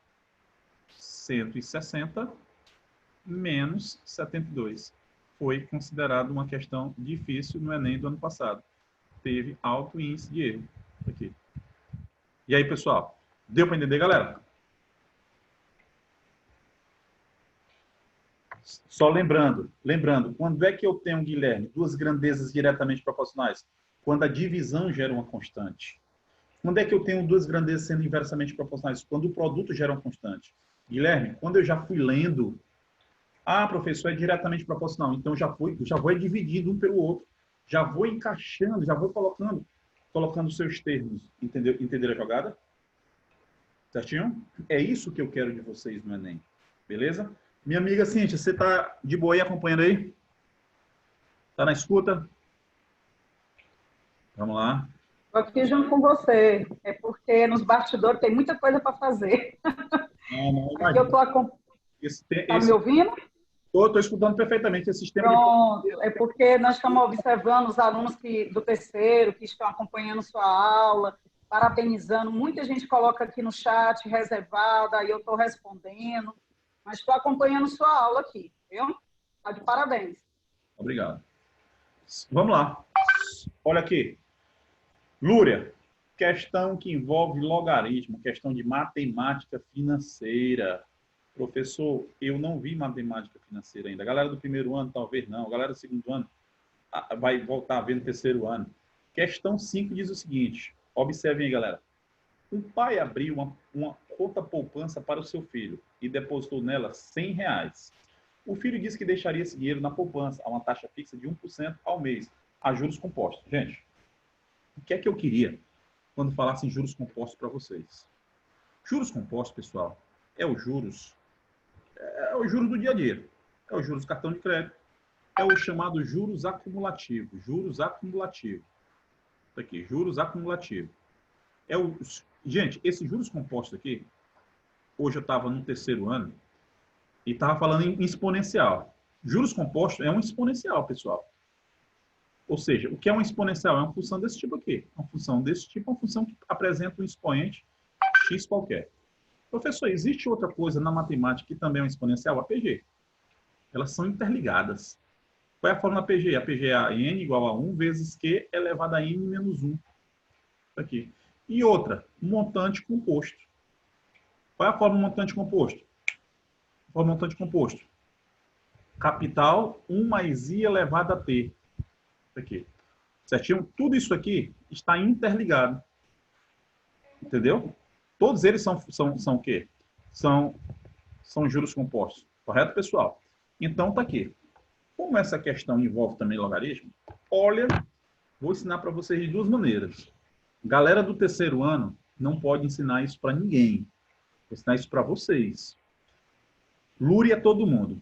160 menos 72. Foi considerado uma questão difícil no Enem do ano passado. Teve alto índice de erro. Aqui. E aí, pessoal? Deu para entender, galera? Só lembrando, quando é que eu tenho, Guilherme, duas grandezas diretamente proporcionais? Quando a divisão gera uma constante. Quando é que eu tenho duas grandezas sendo inversamente proporcionais? Quando o produto gera uma constante. Guilherme, quando eu já fui lendo, professor, é diretamente proporcional. Então, já vou dividindo um pelo outro. Já vou encaixando, já vou colocando seus termos. Entenderam a jogada? Certinho? É isso que eu quero de vocês no Enem. Beleza? Minha amiga Cíntia, você está de boa aí acompanhando aí? Está na escuta? Vamos lá. Estou aqui junto com você. É porque nos bastidores tem muita coisa para fazer. Não, aqui eu estou acompanhando. Está me ouvindo? Estou escutando perfeitamente esse sistema. Pronto. É porque nós estamos observando os alunos do terceiro que estão acompanhando sua aula, parabenizando. Muita gente coloca aqui no chat reservada, aí eu estou respondendo. Mas estou acompanhando sua aula aqui, viu? Tá de parabéns. Obrigado. Vamos lá. Olha aqui. Lúria, questão que envolve logaritmo, questão de matemática financeira. Professor, eu não vi matemática financeira ainda. A galera do primeiro ano, talvez não. A galera do segundo ano vai voltar a ver no terceiro ano. Questão 5 diz o seguinte. Observem aí, galera. Um pai abriu uma conta poupança para o seu filho e depositou nela R$100. O filho disse que deixaria esse dinheiro na poupança a uma taxa fixa de 1% ao mês, a juros compostos. Gente, o que é que eu queria quando falasse em juros compostos para vocês? Juros compostos, pessoal, é o juros do dia a dia. É o juros do cartão de crédito. É o chamado juros acumulativo. Juros acumulativo. Isso aqui, juros acumulativo. Gente, esses juros compostos aqui, hoje eu estava no terceiro ano e estava falando em exponencial. Juros compostos é um exponencial, pessoal. Ou seja, o que é um exponencial? É uma função desse tipo aqui. Uma função desse tipo é uma função que apresenta um expoente x qualquer. Professor, existe outra coisa na matemática que também é um exponencial? A PG. Elas são interligadas. Qual é a fórmula PG? A PG é n igual a 1 vezes q elevado a n menos 1. Isso aqui. E outra, montante composto. Qual é a forma montante composto? Forma montante composto. Capital 1 mais i elevado a t. Isso aqui. Certinho? Tudo isso aqui está interligado. Entendeu? Todos eles são o quê? São juros compostos. Correto, pessoal? Então, tá aqui. Como essa questão envolve também logaritmo, olha, vou ensinar para vocês de duas maneiras. Galera do terceiro ano não pode ensinar isso para ninguém. Vou ensinar isso para vocês. Lúria é todo mundo.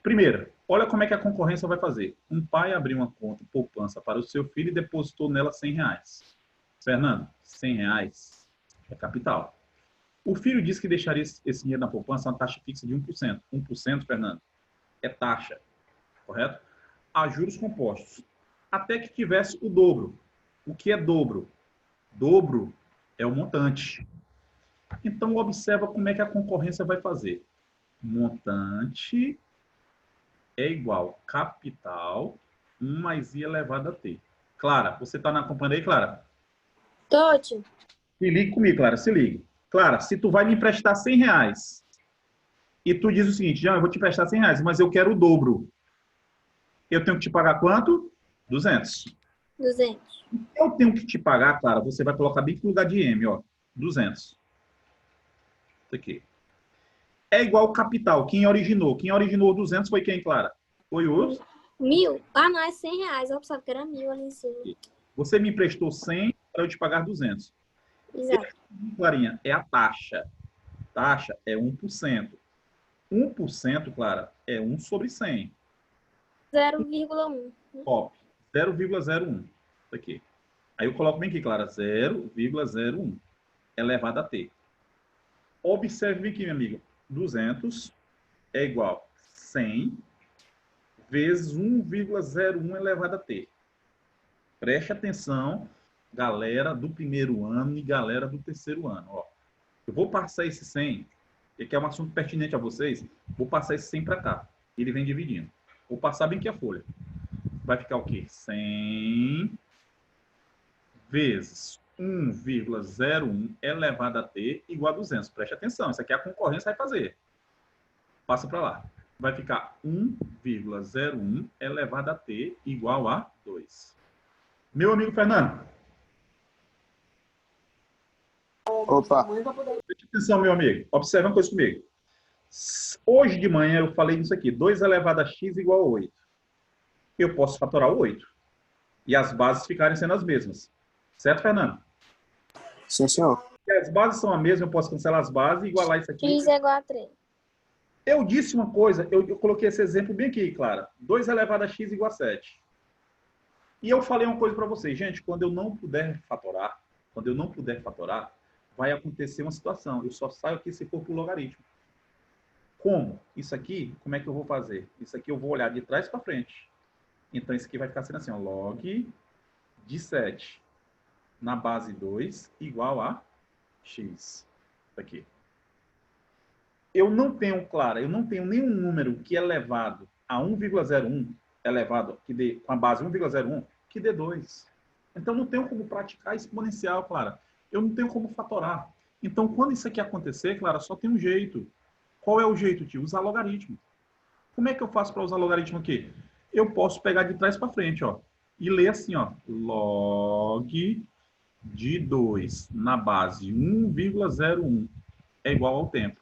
Primeiro, olha como é que a concorrência vai fazer. Um pai abriu uma conta poupança para o seu filho e depositou nela R$100. Fernando, R$100 é capital. O filho disse que deixaria esse dinheiro na poupança a uma taxa fixa de 1%. 1%, Fernando, é taxa. Correto? A juros compostos. Até que tivesse o dobro. O que é dobro? Dobro é o montante. Então, observa como é que a concorrência vai fazer. Montante é igual capital 1 mais i elevado a t. Clara, você está acompanhando aí, Clara? Tô, tio. Se ligue comigo, Clara, se ligue. Clara, se tu vai me emprestar R$100 e tu diz o seguinte, Jean, eu vou te emprestar R$100, mas eu quero o dobro. Eu tenho que te pagar quanto? 200. 200. Eu tenho que te pagar, Clara, você vai colocar bem no lugar de M, ó, 200. Isso aqui. É igual capital. Quem originou? Quem originou 200 foi quem, Clara? Foi os... 1.000? Ah, não, é R$100. Eu pensava que era 1.000 ali em cima. Você me emprestou 100 para eu te pagar 200. Exato. Clarinha, é a taxa. Taxa é 1%. 1%, Clara, é 1 sobre 100. 0,1. Top. 0,01. Isso aqui. Aí eu coloco bem aqui, Clara. 0,01 elevado a t. Observe bem aqui, minha amiga. 200 é igual a 100 vezes 1,01 elevado a t. Preste atenção, galera do primeiro ano e galera do terceiro ano. Ó, eu vou passar esse 100, que é um assunto pertinente a vocês, vou passar esse 100 para cá. Ele vem dividindo. Vou passar bem aqui a folha. Vai ficar o quê? 100 vezes 1,01 elevado a t igual a 200. Preste atenção, isso aqui a concorrência vai fazer. Passa para lá. Vai ficar 1,01 elevado a t igual a 2. Meu amigo Fernando. Opa. Preste atenção, meu amigo. Observe uma coisa comigo. Hoje de manhã eu falei isso aqui. 2 elevado a x igual a 8. Eu posso fatorar o 8. E as bases ficarem sendo as mesmas. Certo, Fernando? Sim, senhor. Se as bases são as mesmas, eu posso cancelar as bases e igualar isso aqui. X é igual a 3. Eu disse uma coisa, eu coloquei esse exemplo bem aqui, Clara. 2 elevado a x igual a 7. E eu falei uma coisa para vocês. Gente, quando eu não puder fatorar, vai acontecer uma situação. Eu só saio aqui se for por logaritmo. Como? Isso aqui, como é que eu vou fazer? Isso aqui eu vou olhar de trás para frente. Então, isso aqui vai ficar sendo assim, ó, log de 7 na base 2 igual a x. Isso aqui. Eu não tenho, Clara, eu não tenho nenhum número que é elevado a 1,01, elevado que dê, com a base 1,01, que dê 2. Então, não tenho como praticar exponencial, Clara. Eu não tenho como fatorar. Então, quando isso aqui acontecer, Clara, só tem um jeito. Qual é o jeito, tio? Usar logaritmo. Como é que eu faço para usar logaritmo aqui? Eu posso pegar de trás para frente, ó, e ler assim, ó, log de 2 na base 1,01 é igual ao tempo.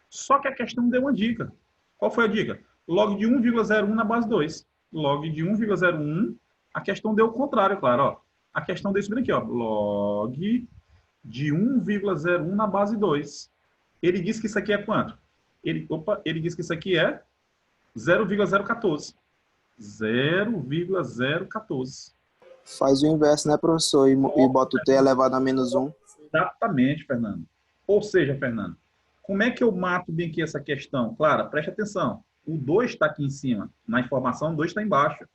Só que a questão deu uma dica. Qual foi a dica? Log de 1,01 na base 2. Log de 1,01, a questão deu o contrário, claro, ó. A questão desse aqui, ó, log de 1,01 na base 2. Ele disse que isso aqui é quanto? Ele disse que isso aqui é 0,014. 0,014. Faz o inverso, né, professor? E bota o t elevado a menos 1. Exatamente, Fernando. Ou seja, Fernando, como é que eu mato bem aqui essa questão? Claro, preste atenção. O 2 está aqui em cima. Na informação, o 2 está embaixo.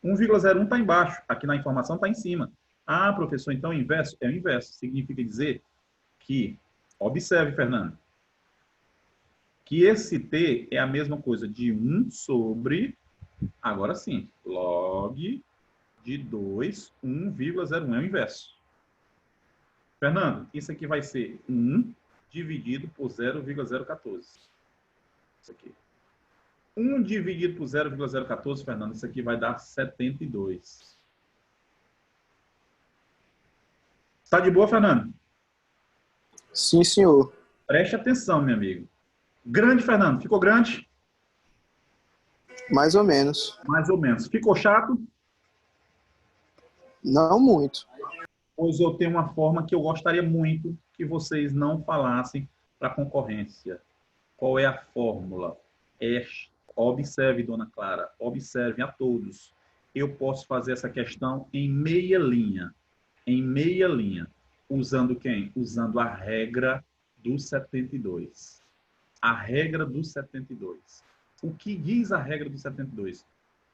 1,01 está embaixo. Aqui na informação está em cima. Ah, professor, então o inverso? É o inverso. Significa dizer que, observe, Fernando, que esse t é a mesma coisa de 1 sobre, agora sim, log de 2, 1,01. É o inverso. Fernando, isso aqui vai ser 1 dividido por 0,014. Isso aqui. 1 dividido por 0,014, Fernando, isso aqui vai dar 72. Está de boa, Fernando? Sim, senhor. Preste atenção, meu amigo. Grande, Fernando. Ficou grande? Mais ou menos. Mais ou menos. Ficou chato? Não muito. Pois eu tenho uma forma que eu gostaria muito que vocês não falassem para a concorrência. Qual é a fórmula? Observe, dona Clara, observem a todos. Eu posso fazer essa questão em meia linha. Em meia linha. Usando quem? Usando a regra do 72. A regra do 72. O que diz a regra do 72?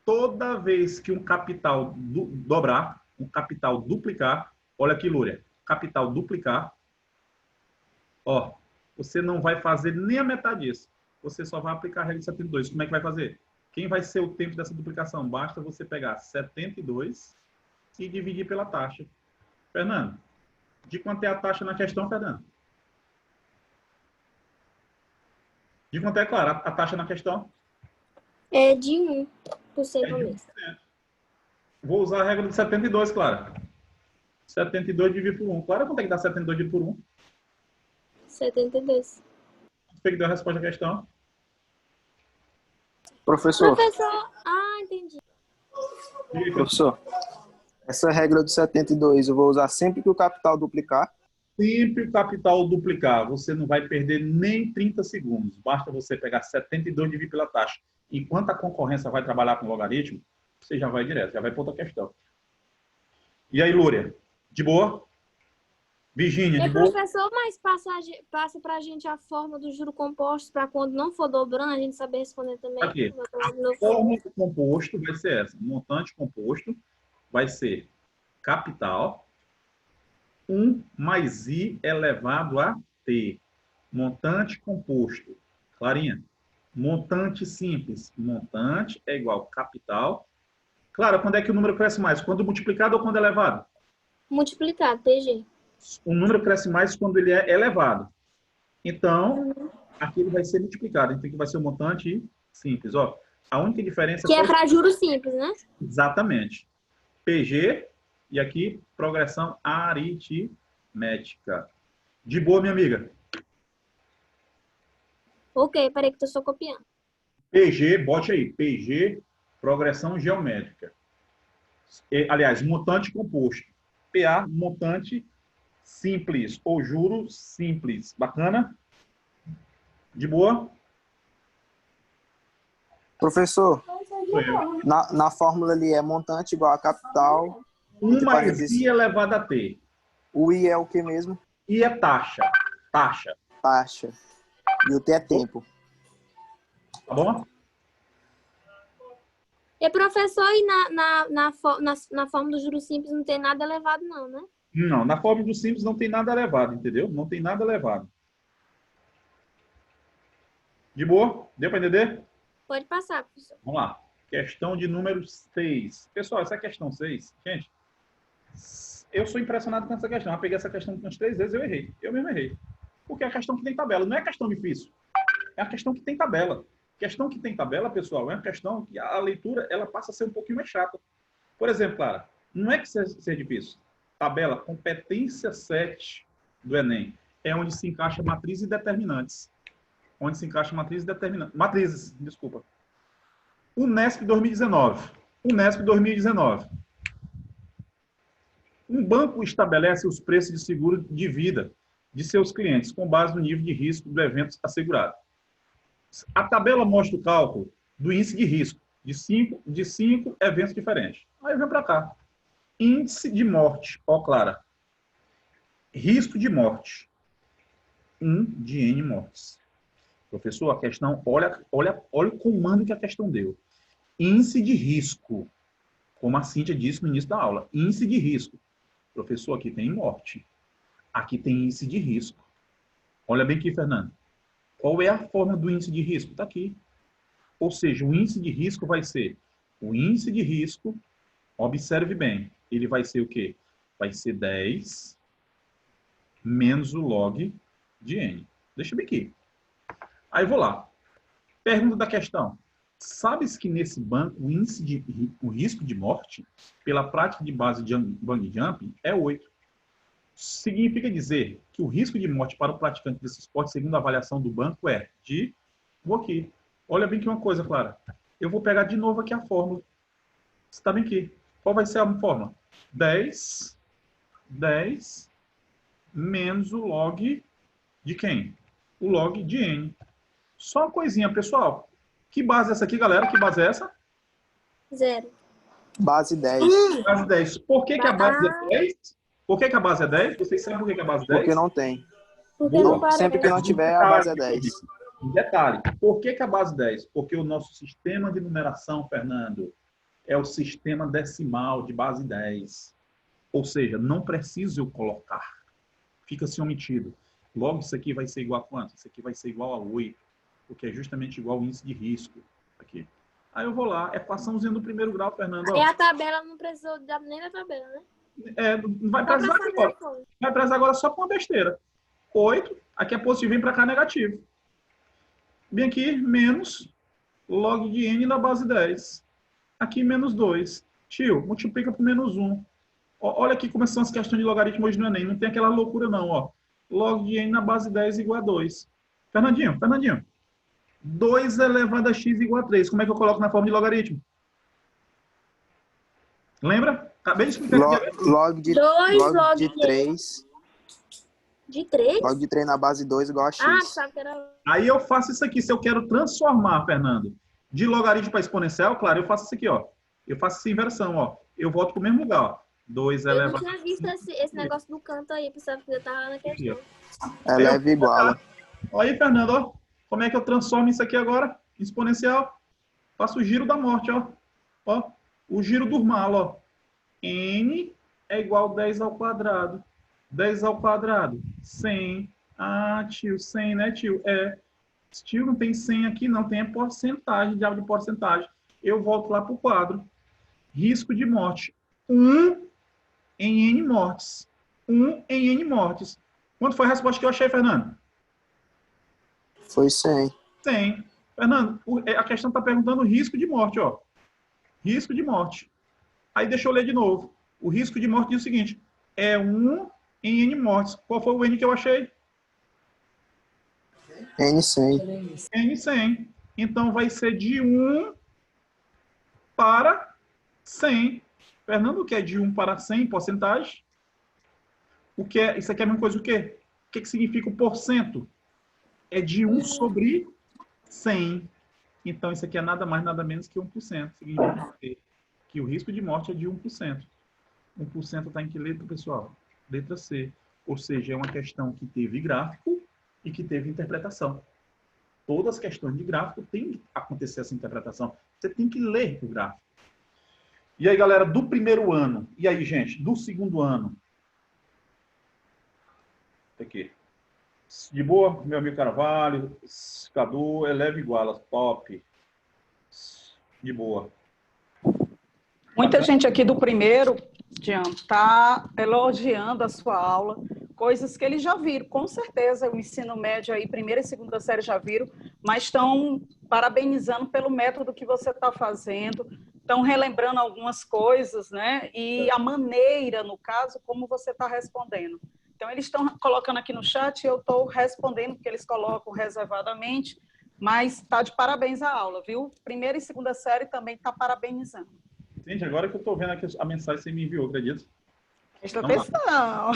Toda vez que um capital dobrar, um capital duplicar, olha aqui, Lúria, capital duplicar, ó, você não vai fazer nem a metade disso. Você só vai aplicar a regra de 72. Como é que vai fazer? Quem vai ser o tempo dessa duplicação? Basta você pegar 72 e dividir pela taxa. Fernando, de quanto é a taxa na questão, Fernando? De quanto é, Clara, a taxa na questão? É de 1% ao mês. Vou usar a regra de 72, Clara. 72 dividido por 1. Clara, quanto é que dá 72 dividido por 1? 72. Você que deu a resposta à questão? Professor, Entendi. professor, essa regra do 72 eu vou usar sempre que o capital duplicar? sempre o capital duplicar. Você não vai perder nem 30 segundos. Basta você pegar 72 e dividir pela taxa. Enquanto a concorrência vai trabalhar com logaritmo, você já vai direto, já vai para outra questão. E aí, Lúria? De boa? Virgínia, de boa? Professor, mas passa para a gente a forma do juro composto para quando não for dobrando, a gente saber responder também. Aqui. A forma do composto vai ser essa. Montante composto vai ser capital 1 mais i elevado a t. Montante composto. Clarinha? Montante simples. Montante é igual capital. Clara, quando é que o número cresce mais? Quando multiplicado ou quando elevado? Multiplicado, TG. O número cresce mais quando ele é elevado. Então, aqui ele vai ser multiplicado. Então, aqui vai ser um montante simples. Ó, a única diferença... Que é para juros simples, né? Exatamente. PG e aqui progressão aritmética. De boa, minha amiga? Ok, peraí que eu estou só copiando. PG, bote aí. PG, progressão geométrica. Aliás, montante composto. PA, montante simples ou juro simples. Bacana? De boa? Professor, na fórmula ali é montante igual a capital. 1 mais i elevado a t. O i é o que mesmo? I é taxa. Taxa. Taxa. E o t é tempo. Tá bom? E professor, e na forma do juro simples não tem nada elevado não, né? Não, na forma do simples não tem nada elevado, entendeu? Não tem nada elevado. De boa? Deu para entender? Pode passar, professor. Vamos lá. Questão de número 6. Pessoal, essa questão 6, gente, eu sou impressionado com essa questão. Eu peguei essa questão umas 3 vezes, eu errei. Eu mesmo errei. Porque é a questão que tem tabela. Não é questão difícil. É a questão que tem tabela. Questão que tem tabela, pessoal, é uma questão que a leitura ela passa a ser um pouquinho mais chata. Por exemplo, Clara, não é que seja difícil. Tabela, competência 7 do Enem, é onde se encaixa matriz e determinantes. Onde se encaixa matriz e determinantes. Matrizes, desculpa. Unesp 2019. Unesp 2019. Um banco estabelece os preços de seguro de vida de seus clientes com base no nível de risco do evento assegurado. A tabela mostra o cálculo do índice de risco de cinco eventos diferentes. Aí vem para cá. Índice de morte. Ó, Clara. Risco de morte. 1 de N mortes. Professor, a questão, olha o comando que a questão deu. Índice de risco. Como a Cíntia disse no início da aula. Índice de risco. Professor, aqui tem morte. Aqui tem índice de risco. Olha bem aqui, Fernando. Qual é a forma do índice de risco? Está aqui. Ou seja, o índice de risco vai ser o índice de risco, observe bem, ele vai ser o quê? Vai ser 10 menos o log de N. Deixa eu ver aqui. Aí vou lá. Pergunta da questão. Sabes que nesse banco o risco de morte pela prática de base de bungee jump é 8. Significa dizer que o risco de morte para o praticante desse esporte, segundo a avaliação do banco, é de... Vou aqui. Olha bem aqui uma coisa, Clara. Eu vou pegar de novo aqui a fórmula. Você está bem aqui. Qual vai ser a fórmula? 10 menos o log de quem? O log de N. Só uma coisinha, pessoal. Que base é essa aqui, galera? Que base é essa? 0. Base 10. Base 10. Por que a base é 10? Por que a base é 10? Vocês sabem por que a base é 10? Porque não tem. Porque não para Sempre que não tiver, a base é 10. Detalhe. Por que a base 10? Porque o nosso sistema de numeração, Fernando, é o sistema decimal de base 10. Ou seja, não preciso eu colocar. Fica assim omitido. Logo, isso aqui vai ser igual a quanto? Isso aqui vai ser igual a 8. Porque é justamente igual ao índice de risco. Aqui. Aí eu vou lá. Equaçãozinha do primeiro grau, Fernando. E a tabela não precisou nem da tabela, né? Não vai precisar agora. Vai precisar agora só com uma besteira. 8. Aqui é positivo, vem para cá negativo. Vem aqui, menos log de N na base 10. Aqui, menos 2. Tio, multiplica por menos 1. Olha aqui como são as questões de logaritmo hoje no Enem. Não tem aquela loucura, não. Ó. Log de N na base 10 igual a 2. Fernandinho. 2 elevado a x igual a 3. Como é que eu coloco na forma de logaritmo? Lembra? Acabei de explicar. Log de 3 De 3? Log de 3 na base 2 igual a x. Ah, sabe que era... Aí eu faço isso aqui. Se eu quero transformar, Fernando, de logaritmo para exponencial, claro, eu faço isso aqui, ó. Eu faço essa inversão, ó. Eu volto para o mesmo lugar, ó. 2 Eu não elevado... tinha visto esse negócio do canto aí, pensava que eu tava na questão. Eleva e iguala. Olha aí, Fernando, ó. Como é que eu transformo isso aqui agora? Exponencial. Faço o giro da morte, ó. Ó. O giro do mal, ó. N é igual a 10 ao quadrado. 10 ao quadrado. 100. Ah, tio, 100, né, tio? É. Tio, não tem 100 aqui, não. Tem porcentagem, diabo de porcentagem. Eu volto lá para o quadro. Risco de morte. 1 em N mortes. 1 em N mortes. Quanto foi a resposta que eu achei, Fernando? Foi 100. 100. Fernando, a questão está perguntando risco de morte, ó. Risco de morte. Aí deixa eu ler de novo. O risco de morte diz o seguinte, é 1 em N mortes. Qual foi o N que eu achei? N100. N100. Então vai ser de 1 para 100. Fernando, o que é de 1 para 100 em porcentagem? O que é, isso aqui é a mesma coisa o quê? O que significa o porcento? É de 1 sobre 100. Então, isso aqui é nada mais, nada menos que 1%. Significa que o risco de morte é de 1%. 1% está em que letra, pessoal? Letra C. Ou seja, é uma questão que teve gráfico e que teve interpretação. Todas as questões de gráfico tem que acontecer essa interpretação. Você tem que ler o gráfico. E aí, galera, do primeiro ano. E aí, gente, do segundo ano. Aqui. De boa, meu amigo Carvalho, Cadu, eleva iguala, top. De boa. Muita gente aqui do primeiro, Jean, está elogiando a sua aula, coisas que eles já viram, com certeza, o ensino médio aí, primeira e segunda série já viram, mas estão parabenizando pelo método que você está fazendo, estão relembrando algumas coisas, né? E a maneira, no caso, como você está respondendo. Então, eles estão colocando aqui no chat e eu estou respondendo, porque eles colocam reservadamente, mas está de parabéns a aula, viu? Primeira e segunda série também está parabenizando. Gente, agora que eu estou vendo aqui a mensagem que você me enviou, acredita? Presta atenção.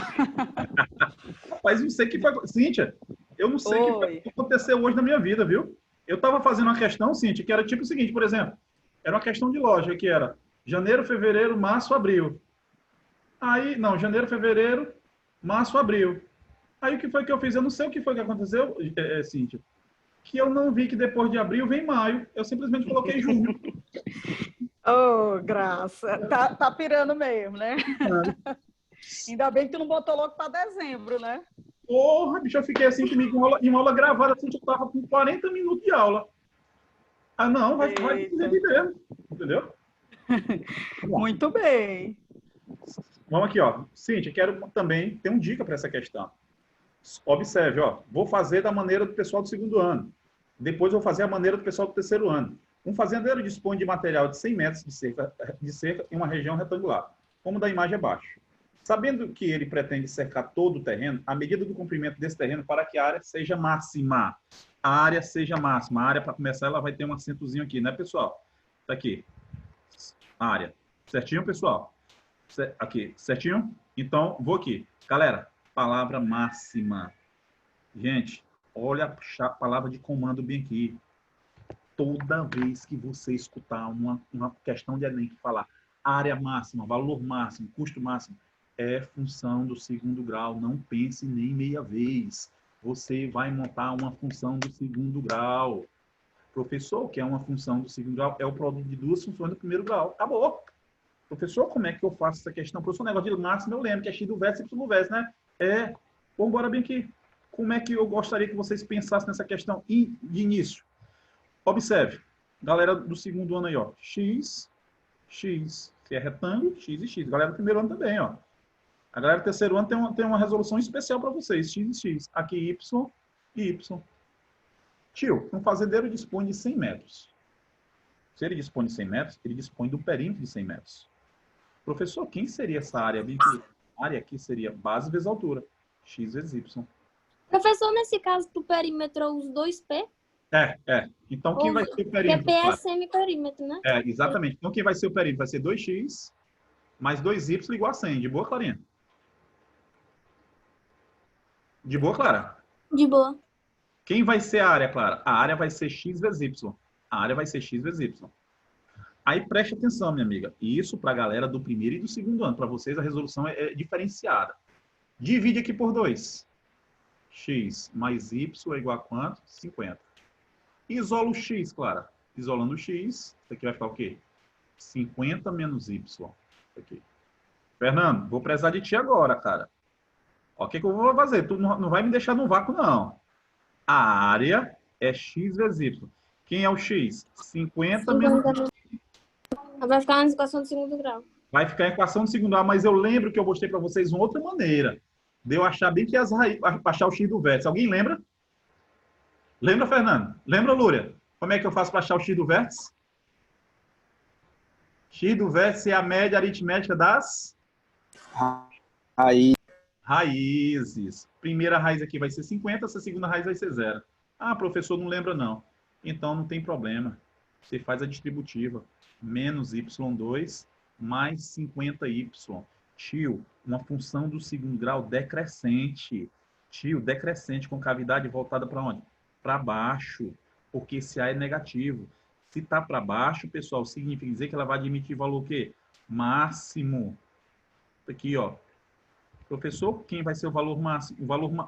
Rapaz, não sei o que foi... Cíntia, eu não sei o que aconteceu hoje na minha vida, viu? Eu estava fazendo uma questão, Cíntia, que era tipo o seguinte, por exemplo, era uma questão de lógica, que era janeiro, fevereiro, março, abril. Aí, não, janeiro, fevereiro, março, abril. Aí o que foi que eu fiz? Eu não sei o que foi que aconteceu, Cíntia. Que eu não vi que depois de abril vem maio. Eu simplesmente coloquei junho. Oh, graça. Tá pirando mesmo, né? Ainda bem que tu não botou logo para dezembro, né? Porra, bicho, eu fiquei assim comigo em uma aula gravada, assim, eu tava com 40 minutos de aula. Ah, não, vai entender mesmo. Entendeu? Muito bem. Vamos aqui, ó. Cíntia, quero também ter uma dica para essa questão. Observe, ó. Vou fazer da maneira do pessoal do segundo ano. Depois vou fazer a maneira do pessoal do terceiro ano. Um fazendeiro dispõe de material de 100 metros de cerca em uma região retangular, como da imagem abaixo. Sabendo que ele pretende cercar todo o terreno, a medida do comprimento desse terreno para que a área seja máxima. A área seja máxima. A área, para começar, ela vai ter um acentozinho aqui, né, pessoal? Tá aqui. Área. Certinho, pessoal? Aqui. Certinho? Então, vou aqui. Galera, palavra máxima. Gente, olha a palavra de comando bem aqui. Toda vez que você escutar uma questão de Enem que falar área máxima, valor máximo, custo máximo, é função do segundo grau. Não pense nem meia vez. Você vai montar uma função do segundo grau. Professor, que é uma função do segundo grau, é o produto de duas funções do primeiro grau. Acabou. Professor, como é que eu faço essa questão? Professor, o negócio de máximo eu lembro, que é x do verso e y do verso, né? Vamos embora bem aqui. Como é que eu gostaria que vocês pensassem nessa questão de início? Observe, galera do segundo ano aí, ó. X, se é retângulo, X e X. Galera do primeiro ano também, ó. A galera do terceiro ano tem uma resolução especial para vocês, X e X. Aqui Y e Y. Tio, um fazendeiro dispõe de 100 metros. Se ele dispõe de 100 metros, ele dispõe do perímetro de 100 metros. Professor, quem seria essa área? A área aqui seria base vezes altura. X vezes Y. Professor, nesse caso do perímetro, os 2P? Então, quem vai ser o perímetro? Porque P é semi-perímetro, né? Exatamente. Então, quem vai ser o perímetro? Vai ser 2x mais 2y igual a 100. De boa, Clarinha? De boa, Clara? De boa. Quem vai ser a área, Clara? A área vai ser x vezes y. A área vai ser x vezes y. Aí preste atenção, minha amiga. Isso para a galera do primeiro e do segundo ano. Para vocês a resolução é diferenciada. Divide aqui por 2. X mais y é igual a quanto? 50. Isola o x, Clara. Isolando o x, isso aqui vai ficar o quê? 50 menos y. Isso aqui. Fernando, vou precisar de ti agora, cara. Ó, o que eu vou fazer? Tu não vai me deixar no vácuo, não. A área é x vezes y. Quem é o x? 50 menos... Vai ficar na equação do segundo grau. Vai ficar a equação do segundo grau, mas eu lembro que eu mostrei para vocês uma outra maneira. De eu achar bem que as raízes... Achar o x do vértice. Alguém lembra? Lembra, Fernando? Lembra, Lúria? Como é que eu faço para achar o x do vértice? X do vértice é a média aritmética das... Aí, raízes. Primeira raiz aqui vai ser 50, essa segunda raiz vai ser 0. Ah, professor, não lembra não. Então não tem problema. Você faz a distributiva. Menos y2 mais 50y. Tio, uma função do segundo grau decrescente. Tio, decrescente com cavidade voltada para onde? Para baixo. Porque esse A é negativo. Se está para baixo, pessoal, significa dizer que ela vai admitir valor o quê? Máximo. Aqui, ó. Professor, quem vai ser o valor máximo?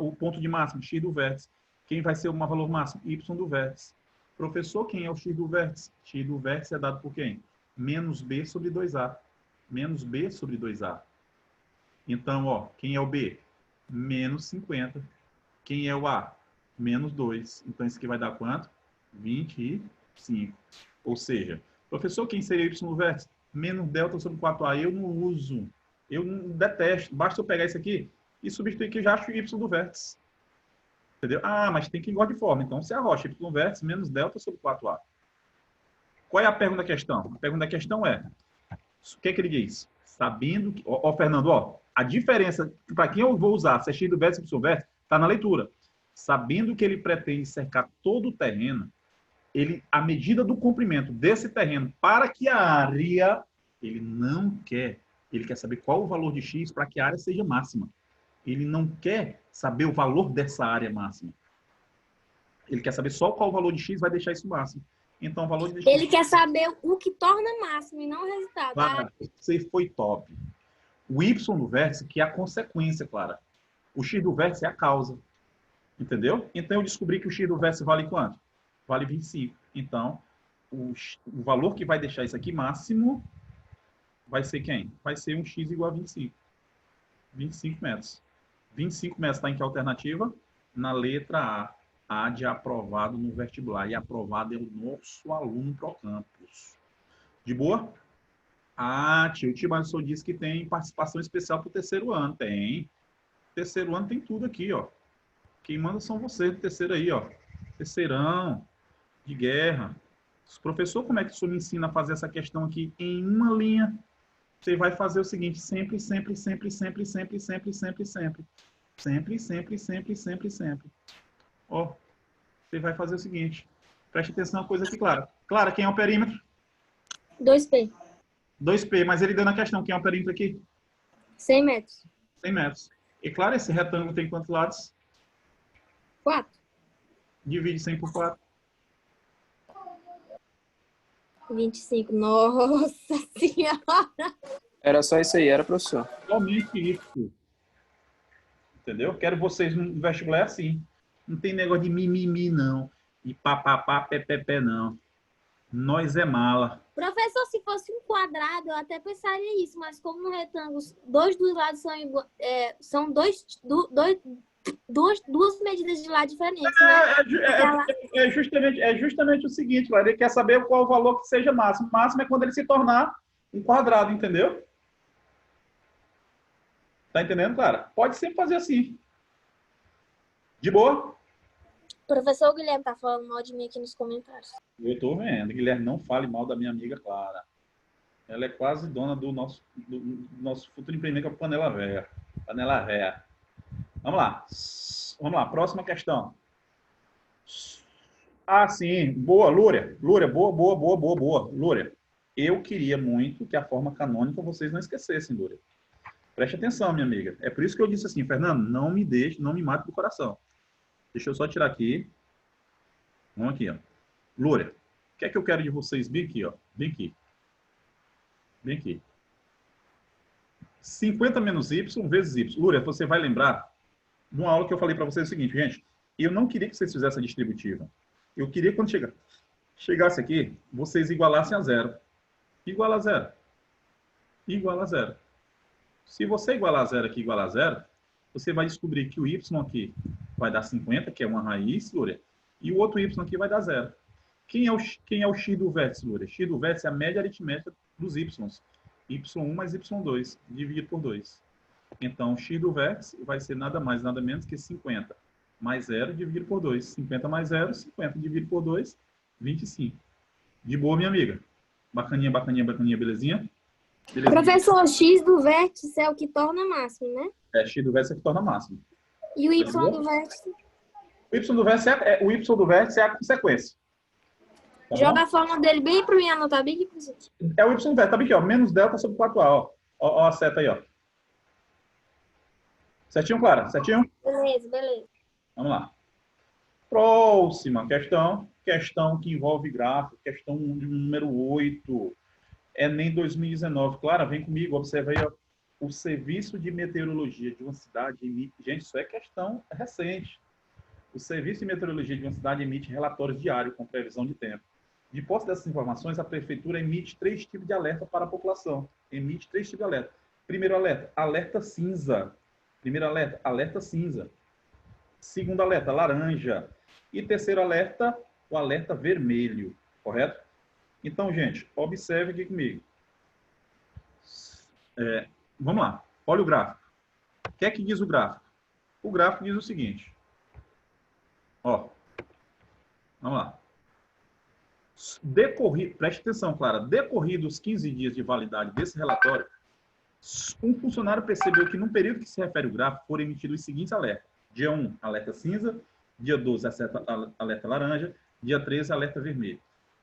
O ponto de máximo, x do vértice. Quem vai ser o valor máximo? Y do vértice. Professor, quem é o x do vértice? X do vértice é dado por quem? Menos b sobre 2a. Menos b sobre 2a. Então, ó, quem é o b? Menos 50. Quem é o a? Menos 2. Então, isso aqui vai dar quanto? 25. Ou seja, professor, quem seria y no vértice? Menos delta sobre 4a. Eu não uso. Eu não detesto. Basta eu pegar isso aqui e substituir que eu já acho y do vértice. Entendeu? Ah, mas tem que ir igual de forma. Então, se arrocha y no vértice menos delta sobre 4a. Qual é a pergunta da questão? A pergunta da questão é, o que é que ele diz? Sabendo que... Ó, Fernando, ó, a diferença, para quem eu vou usar, se é x do vértice ou y do vértice, está na leitura. Sabendo que ele pretende cercar todo o terreno, a medida do comprimento desse terreno para que a área, ele não quer, ele quer saber qual o valor de x para que a área seja máxima. Ele não quer saber o valor dessa área máxima. Ele quer saber só qual o valor de x vai deixar isso máximo. Então, o valor de x... Ele quer saber o que torna máximo e não o resultado. Clara, você foi top. O y do vértice que é a consequência, Clara. O x do vértice é a causa. Entendeu? Então, eu descobri que o x do vértice vale quanto? Vale 25. Então, o valor que vai deixar isso aqui máximo vai ser quem? Vai ser um x igual a 25. 25 metros. 25 metros está em que alternativa? Na letra A. A de aprovado no vestibular. E aprovado é o nosso aluno Procampus. De boa? Ah, tio, o Tibanson disse que tem participação especial para o terceiro ano. Tem. Terceiro ano tem tudo aqui, ó. Quem manda são vocês do terceiro aí, ó. Terceirão, de guerra. Professor, como é que o senhor me ensina a fazer essa questão aqui em uma linha? Você vai fazer o seguinte, sempre, sempre, sempre, sempre, sempre, sempre, sempre, sempre. Sempre, sempre, sempre, sempre, sempre. Ó, você vai fazer o seguinte. Preste atenção na coisa aqui, Clara. Clara, quem é o perímetro? 2P. 2P, mas ele deu na questão. Quem é o perímetro aqui? 100 metros. 100 metros. E, claro, esse retângulo tem quantos lados? 4. Divide 100 por 4. 25. Nossa Senhora! era só isso aí, era, professor. Somente isso. Entendeu? Quero vocês no vestibular assim. Não tem negócio de mimimi, não. E papapá, pé, não. Nós é mala. Professor, se fosse um quadrado, eu até pensaria isso, mas como no retângulo, dois dos lados são duas medidas de lado diferentes, né? É justamente o seguinte, Clara, ele quer saber qual o valor que seja máximo. O máximo é quando ele se tornar um quadrado, entendeu? Tá entendendo, Clara? Pode sempre fazer assim. De boa? O professor Guilherme tá falando mal de mim aqui nos comentários. Eu tô vendo. Guilherme, não fale mal da minha amiga Clara. Ela é quase dona do nosso futuro empreendimento com a panela véia. Panela véia. Vamos lá. Vamos lá. Próxima questão. Ah, sim. Boa, Lúria. Lúria, boa. Lúria, eu queria muito que a forma canônica vocês não esquecessem, Lúria. Preste atenção, minha amiga. É por isso que eu disse assim, Fernando, não me deixe, não me mate do coração. Deixa eu só tirar aqui. Vamos aqui, ó. Lúria, o que é que eu quero de vocês? Bem aqui, ó. Bem aqui. Bem aqui. 50 menos y vezes y. Lúria, você vai lembrar de uma aula que eu falei para vocês o seguinte, gente. Eu não queria que vocês fizessem a distributiva. Eu queria que quando chegasse aqui, vocês igualassem a zero. Igual a zero. Igual a zero. Se você igualar a zero aqui igual a zero, você vai descobrir que o y aqui vai dar 50, que é uma raiz, Lúria, e o outro y aqui vai dar zero. Quem é o x do vértice, Lúria? X do vértice é a média aritmética dos y. y1 mais y2, dividido por 2. Então, x do vértice vai ser nada mais, nada menos que 50 mais 0 dividido por 2. 50 mais 0, 50 dividido por 2, 25. De boa, minha amiga? Bacaninha, bacaninha, bacaninha, belezinha? Belezinha. Professor, x do vértice é o que torna máximo, né? É, x do vértice é que torna máximo. E o y do vértice? O y do vértice é a consequência. Tá Joga bom? a fórmula dele bem para mim anotar bem aqui, professor. É o y do vértice, tá bem aqui, ó. Menos delta sobre 4a, ó. Ó a seta aí, ó. Certinho, Clara? Certinho? Beleza, beleza. Vamos lá. Próxima questão. Questão que envolve gráfico. Questão de número 8. Enem 2019. Clara, vem comigo. Observa aí, ó. O Serviço de Meteorologia de uma cidade emite... Gente, isso é questão recente. O Serviço de Meteorologia de uma cidade emite relatórios diários com previsão de tempo. De posse dessas informações, a Prefeitura emite 3 tipos de alerta para a população. Emite 3 tipos de alerta. Primeiro alerta, alerta cinza. Primeiro alerta, alerta cinza. Segundo alerta, laranja. E terceiro alerta, o alerta vermelho. Correto? Então, gente, observe aqui comigo. Vamos lá. Olha o gráfico. O que é que diz o gráfico? O gráfico diz o seguinte. Ó. Vamos lá. Preste atenção, Clara. Decorridos 15 dias de validade desse relatório, um funcionário percebeu que, no período que se refere o gráfico, foram emitidos os seguintes alertas. Dia 1, alerta cinza. Dia 12, alerta laranja. Dia 13, alerta vermelho.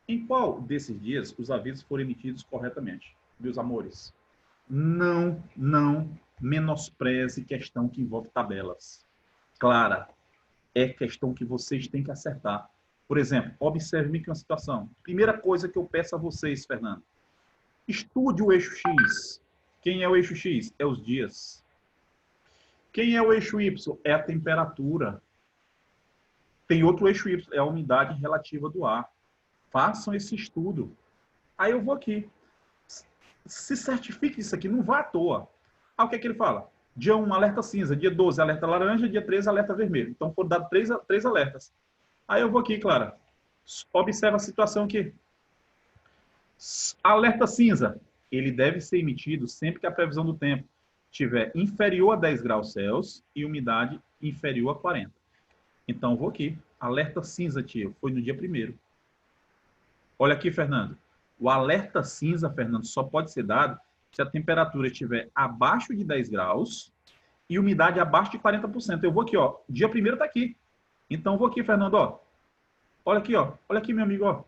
Em qual desses dias os avisos foram emitidos corretamente? Meus amores, não menospreze questão que envolve tabelas. Clara, é questão que vocês têm que acertar. Por exemplo, observe-me aqui uma situação. Primeira coisa que eu peço a vocês, Fernando. Estude o eixo X. Quem é o eixo X? É os dias. Quem é o eixo Y? É a temperatura. Tem outro eixo Y, é a umidade relativa do ar. Façam esse estudo. Aí eu vou aqui. Se certifique disso aqui, não vá à toa. Aí o que é que ele fala? Dia 1, alerta cinza. Dia 12, alerta laranja. Dia 13, alerta vermelho. Então foram dados três alertas. Aí eu vou aqui, Clara. Observa a situação aqui. Alerta cinza. Ele deve ser emitido sempre que a previsão do tempo estiver inferior a 10 graus Celsius e umidade inferior a 40. Então, vou aqui. Alerta cinza, tio. Foi no dia 1º. Olha aqui, Fernando. O alerta cinza, Fernando, só pode ser dado se a temperatura estiver abaixo de 10 graus e umidade abaixo de 40%. Eu vou aqui, ó. Dia 1º está aqui. Então, vou aqui, Fernando, ó. Olha aqui, ó. Olha aqui, meu amigo, ó.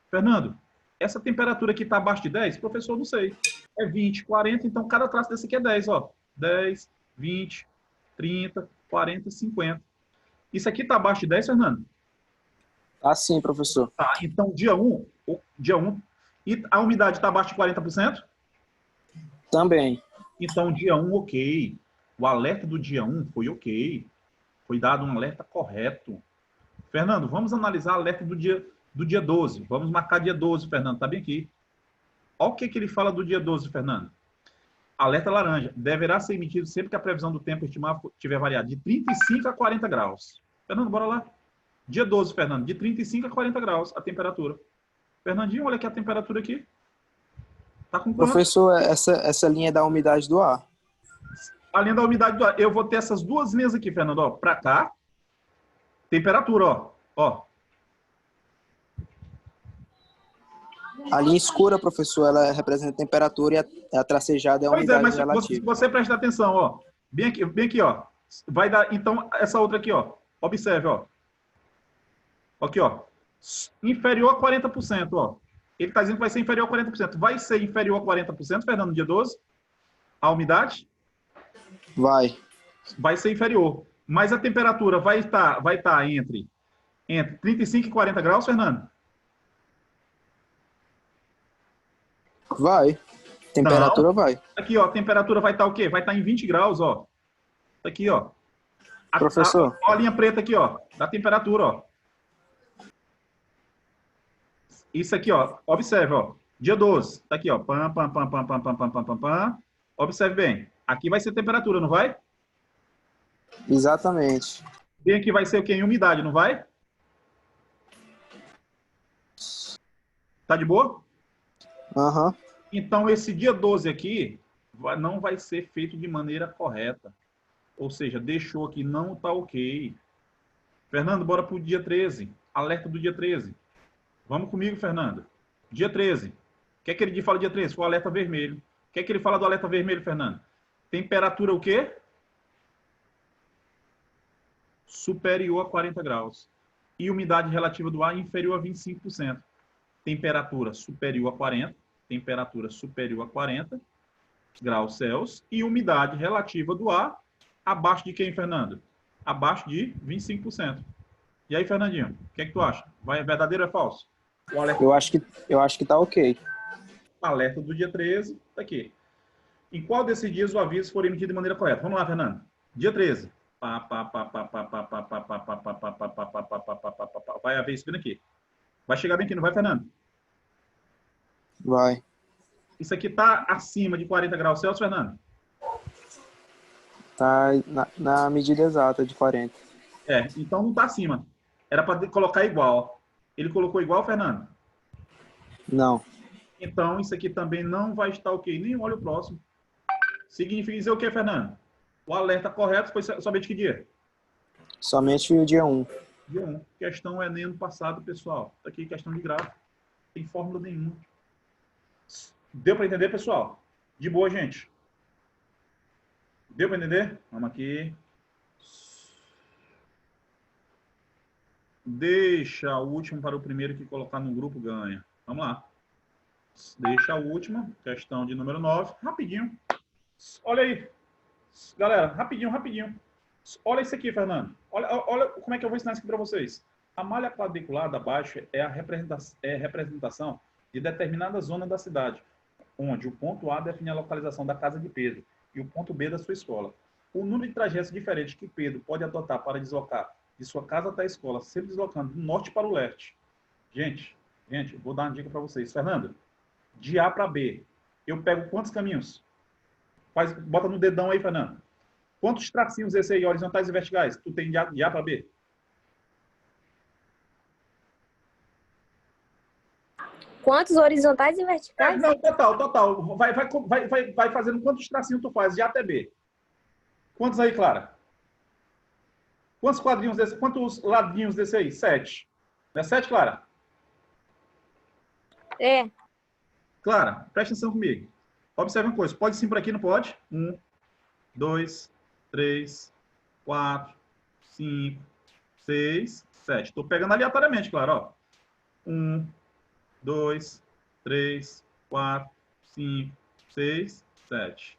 Fernando, essa temperatura aqui está abaixo de 10? Professor, não sei. É 20, 40. Então, cada traço desse aqui é 10, ó. 10, 20, 30, 40, 50. Isso aqui está abaixo de 10, Fernando? Ah, sim, professor. Tá, então dia 1, e a umidade está abaixo de 40%? Também. Então dia 1, ok. O alerta do dia 1 foi ok. Foi dado um alerta correto. Fernando, vamos analisar o alerta do dia 12. Vamos marcar dia 12, Fernando, tá bem aqui. Olha o que ele fala do dia 12, Fernando. Alerta laranja. Deverá ser emitido sempre que a previsão do tempo estimado tiver variado de 35 a 40 graus. Fernando, bora lá. Dia 12, Fernando, de 35 a 40 graus a temperatura. Fernandinho, olha aqui a temperatura aqui. Tá com quanto? Professor, essa linha é da umidade do ar. A linha da umidade do ar. Eu vou ter essas duas linhas aqui, Fernando, ó. Pra cá. Temperatura, ó. Ó. A linha escura, professor, ela representa a temperatura e a tracejada é a umidade mas relativa. se você prestar atenção, ó. Bem aqui, ó. Vai dar, então, essa outra aqui, ó. Observe, ó. Aqui, ó. Inferior a 40%, ó. Ele está dizendo que vai ser inferior a 40%. Vai ser inferior a 40%, Fernando, no dia 12? A umidade? Vai ser inferior. Mas a temperatura vai estar entre 35 e 40 graus, Fernando? Vai. Temperatura vai. Aqui, ó, a temperatura vai estar o quê? Vai estar em 20 graus, ó. Aqui, ó. Professor. Ó a linha preta aqui, ó, da temperatura, ó. Isso aqui, ó, observe, ó. Dia 12, tá aqui, ó. Pam, pam, pam, pam, pam, pam, pam, pam, pam, pam. Observe bem. Aqui vai ser temperatura, não vai? Exatamente. Bem aqui vai ser o quê? Em umidade, não vai? Tá de boa? Aham. Então, esse dia 12 aqui não vai ser feito de maneira correta. Ou seja, deixou aqui, não tá ok. Fernando, bora pro dia 13. Alerta do dia 13. Vamos comigo, Fernando. Dia 13. O que é que ele fala dia 13? Foi o alerta vermelho. O que é que ele fala do alerta vermelho, Fernando? Temperatura o quê? Superior a 40 graus. E umidade relativa do ar inferior a 25%. Temperatura superior a 40. Temperatura superior a 40 graus Celsius. E umidade relativa do ar abaixo de quem, Fernando? Abaixo de 25%. E aí, Fernandinho, o que é que tu acha? É verdadeiro ou é falso? O alerta... Eu acho que tá ok. Alerta do dia 13, tá aqui. Em qual desses dias o aviso for emitido de maneira correta? Vamos lá, Fernando. Dia 13. Vai haver isso vindo aqui. Vai chegar bem aqui, não vai, Fernando? Vai. Isso aqui tá acima de 40 graus Celsius, Fernando? Tá na medida exata de 40. Então não tá acima. Era para colocar igual. Ele colocou igual, Fernando? Não. Então, isso aqui também não vai estar ok. Nem olha o próximo. Significa dizer o que, Fernando? O alerta correto foi somente que dia? Somente o dia 1. Dia 1. Questão Enem ano passado, pessoal. Tá aqui, questão de gráfico. Não tem fórmula nenhuma. Deu para entender, pessoal? De boa, gente. Deu para entender? Vamos aqui. Deixa o último para o primeiro que colocar no grupo ganha. Vamos lá. Deixa a última, questão de número 9. Rapidinho. Olha aí. Galera, rapidinho, rapidinho. Olha isso aqui, Fernando. Olha como é que eu vou ensinar isso aqui para vocês. A malha quadriculada abaixo é a representação de determinada zona da cidade, onde o ponto A define a localização da casa de Pedro e o ponto B da sua escola. O número de trajetos diferentes que Pedro pode adotar para deslocar de sua casa até a escola, sempre deslocando do norte para o leste. Gente, vou dar uma dica para vocês. Fernando, de A para B, eu pego quantos caminhos? Bota no dedão aí, Fernando. Quantos tracinhos esse aí, horizontais e verticais, tu tem de A para B? Quantos horizontais e verticais? Não, total. Vai fazendo quantos tracinhos tu faz, de A até B. Quantos aí, Clara? Quantos quadrinhos desse? Quantos ladinhos desse aí? 7. Não é 7, Clara? É. Clara, presta atenção comigo. Observe uma coisa. Pode sim por aqui, não pode? 1, 2, 3, 4, 5, 6, 7. Estou pegando aleatoriamente, Clara. Ó. 1, 2, 3, 4, 5, 6, 7.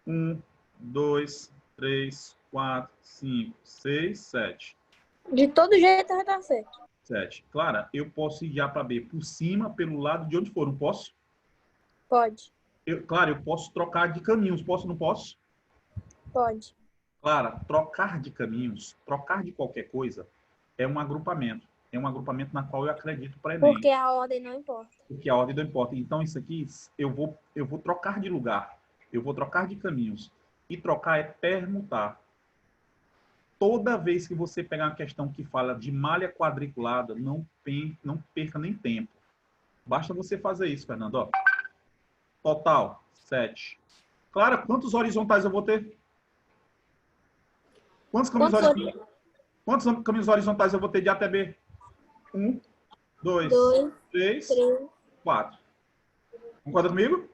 1, 2, 3, 4, 5, 6, 7. De todo jeito vai dar certo. 7. Clara, eu posso ir de A para B por cima, pelo lado de onde for, não posso? Pode. Claro, eu posso trocar de caminhos, posso ou não posso? Pode. Clara, trocar de caminhos, trocar de qualquer coisa, é um agrupamento. É um agrupamento na qual eu acredito para Enem. Porque a ordem não importa. Porque a ordem não importa. Então, isso aqui, eu vou trocar de lugar. Eu vou trocar de caminhos. E trocar é permutar. Toda vez que você pegar uma questão que fala de malha quadriculada, não perca nem tempo. Basta você fazer isso, Fernando. Ó. Total, 7. Clara, quantos horizontais eu vou ter? Quantos caminhos horizontais eu vou ter de A até B? 1, 2, 3, 4. Concorda comigo?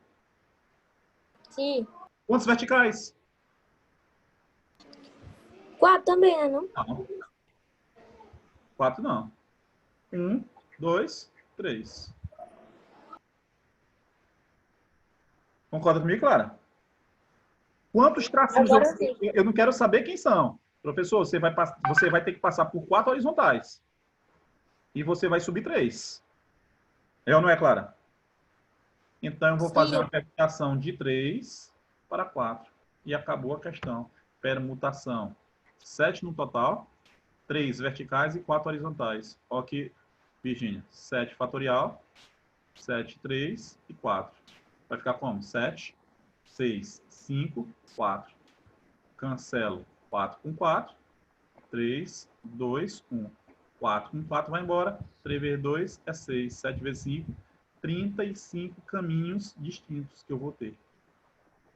Sim. Quantos verticais? 4 também, né, não? Não. 4 não. 1, 2, 3. Concorda comigo, Clara? Quantos tracinhos Agora sim. eu não quero saber quem são. Professor, você vai ter que passar por 4 horizontais. E você vai subir 3. É ou não é, Clara? Então, eu vou fazer Sim. uma permutação de 3 para 4. E acabou a questão. Permutação. 7 no total, 3 verticais e 4 horizontais. Ó aqui, Virgínia. 7 fatorial, 7, 3 e 4. Vai ficar como? 7, 6, 5, 4. Cancelo 4 com 4. 3, 2, 1. 4 com 4 vai embora. 3 vezes 2 é 6. 7 vezes 5, 35 caminhos distintos que eu vou ter.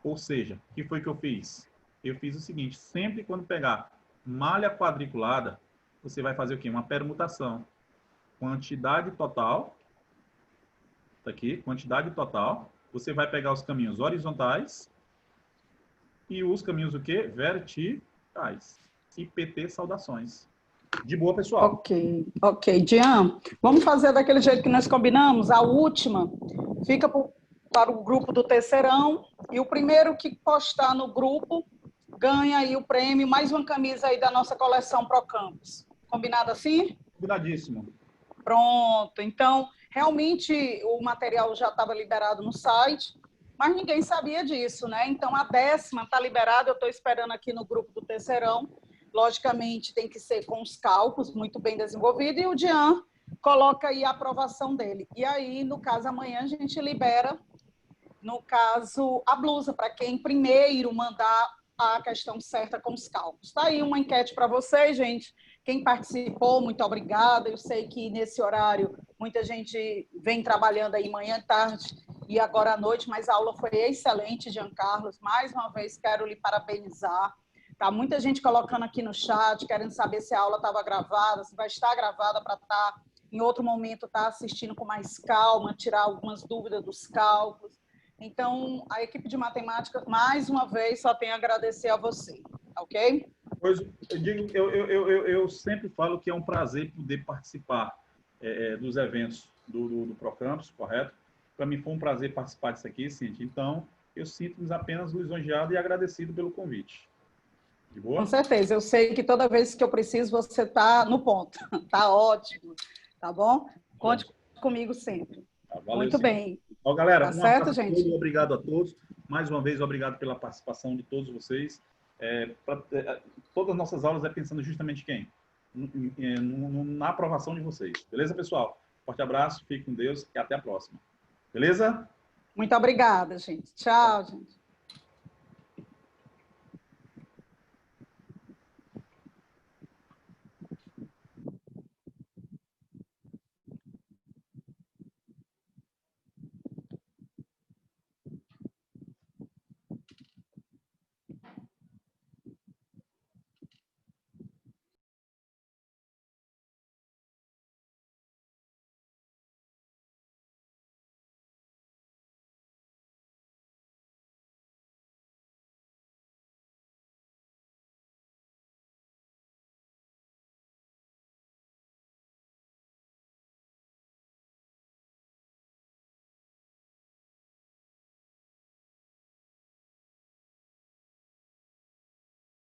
Ou seja, o que foi que eu fiz? Eu fiz o seguinte, sempre quando pegar malha quadriculada, você vai fazer o quê? Uma permutação. Quantidade total, tá aqui, quantidade total. Você vai pegar os caminhos horizontais e os caminhos o quê? Verticais. IPT saudações. De boa, pessoal. Ok. Jean, vamos fazer daquele jeito que nós combinamos? A última fica para o grupo do terceirão e o primeiro que postar no grupo ganha aí o prêmio, mais uma camisa aí da nossa coleção Pro Campus. Combinado assim? Combinadíssimo. Pronto. Então, realmente o material já estava liberado no site, mas ninguém sabia disso, né? Então, a 10ª está liberada, eu estou esperando aqui no grupo do terceirão. Logicamente, tem que ser com os cálculos muito bem desenvolvidos, e o Jean coloca aí a aprovação dele. E aí, no caso, amanhã a gente libera, no caso, a blusa, para quem primeiro mandar a questão certa com os cálculos. Está aí uma enquete para vocês, gente. Quem participou, muito obrigada. Eu sei que nesse horário muita gente vem trabalhando aí manhã, tarde e agora à noite, mas a aula foi excelente, Jean Carlos. Mais uma vez, quero lhe parabenizar. Tá muita gente colocando aqui no chat, querendo saber se a aula estava gravada, se vai estar gravada para estar, em outro momento, estar assistindo com mais calma, tirar algumas dúvidas dos cálculos. Então, a equipe de matemática, mais uma vez, só tem a agradecer a você, ok? Pois, eu sempre falo que é um prazer poder participar dos eventos do Procampus, correto? Para mim foi um prazer participar disso aqui, Cintia. Então, eu sinto-me apenas lisonjeado e agradecido pelo convite. De boa? Com certeza. Eu sei que toda vez que eu preciso, você está no ponto. Está ótimo. Tá bom? Conte comigo sempre. Tá, valeu, muito Cintia. bem. Ó, galera, Tá certo, gente? obrigado a todos. Mais uma vez, obrigado pela participação de todos vocês. Todas as nossas aulas é pensando justamente quem? Na aprovação de vocês. Beleza, pessoal? Forte abraço, fique com Deus e até a próxima. Beleza? Muito obrigada, gente. Tchau, gente.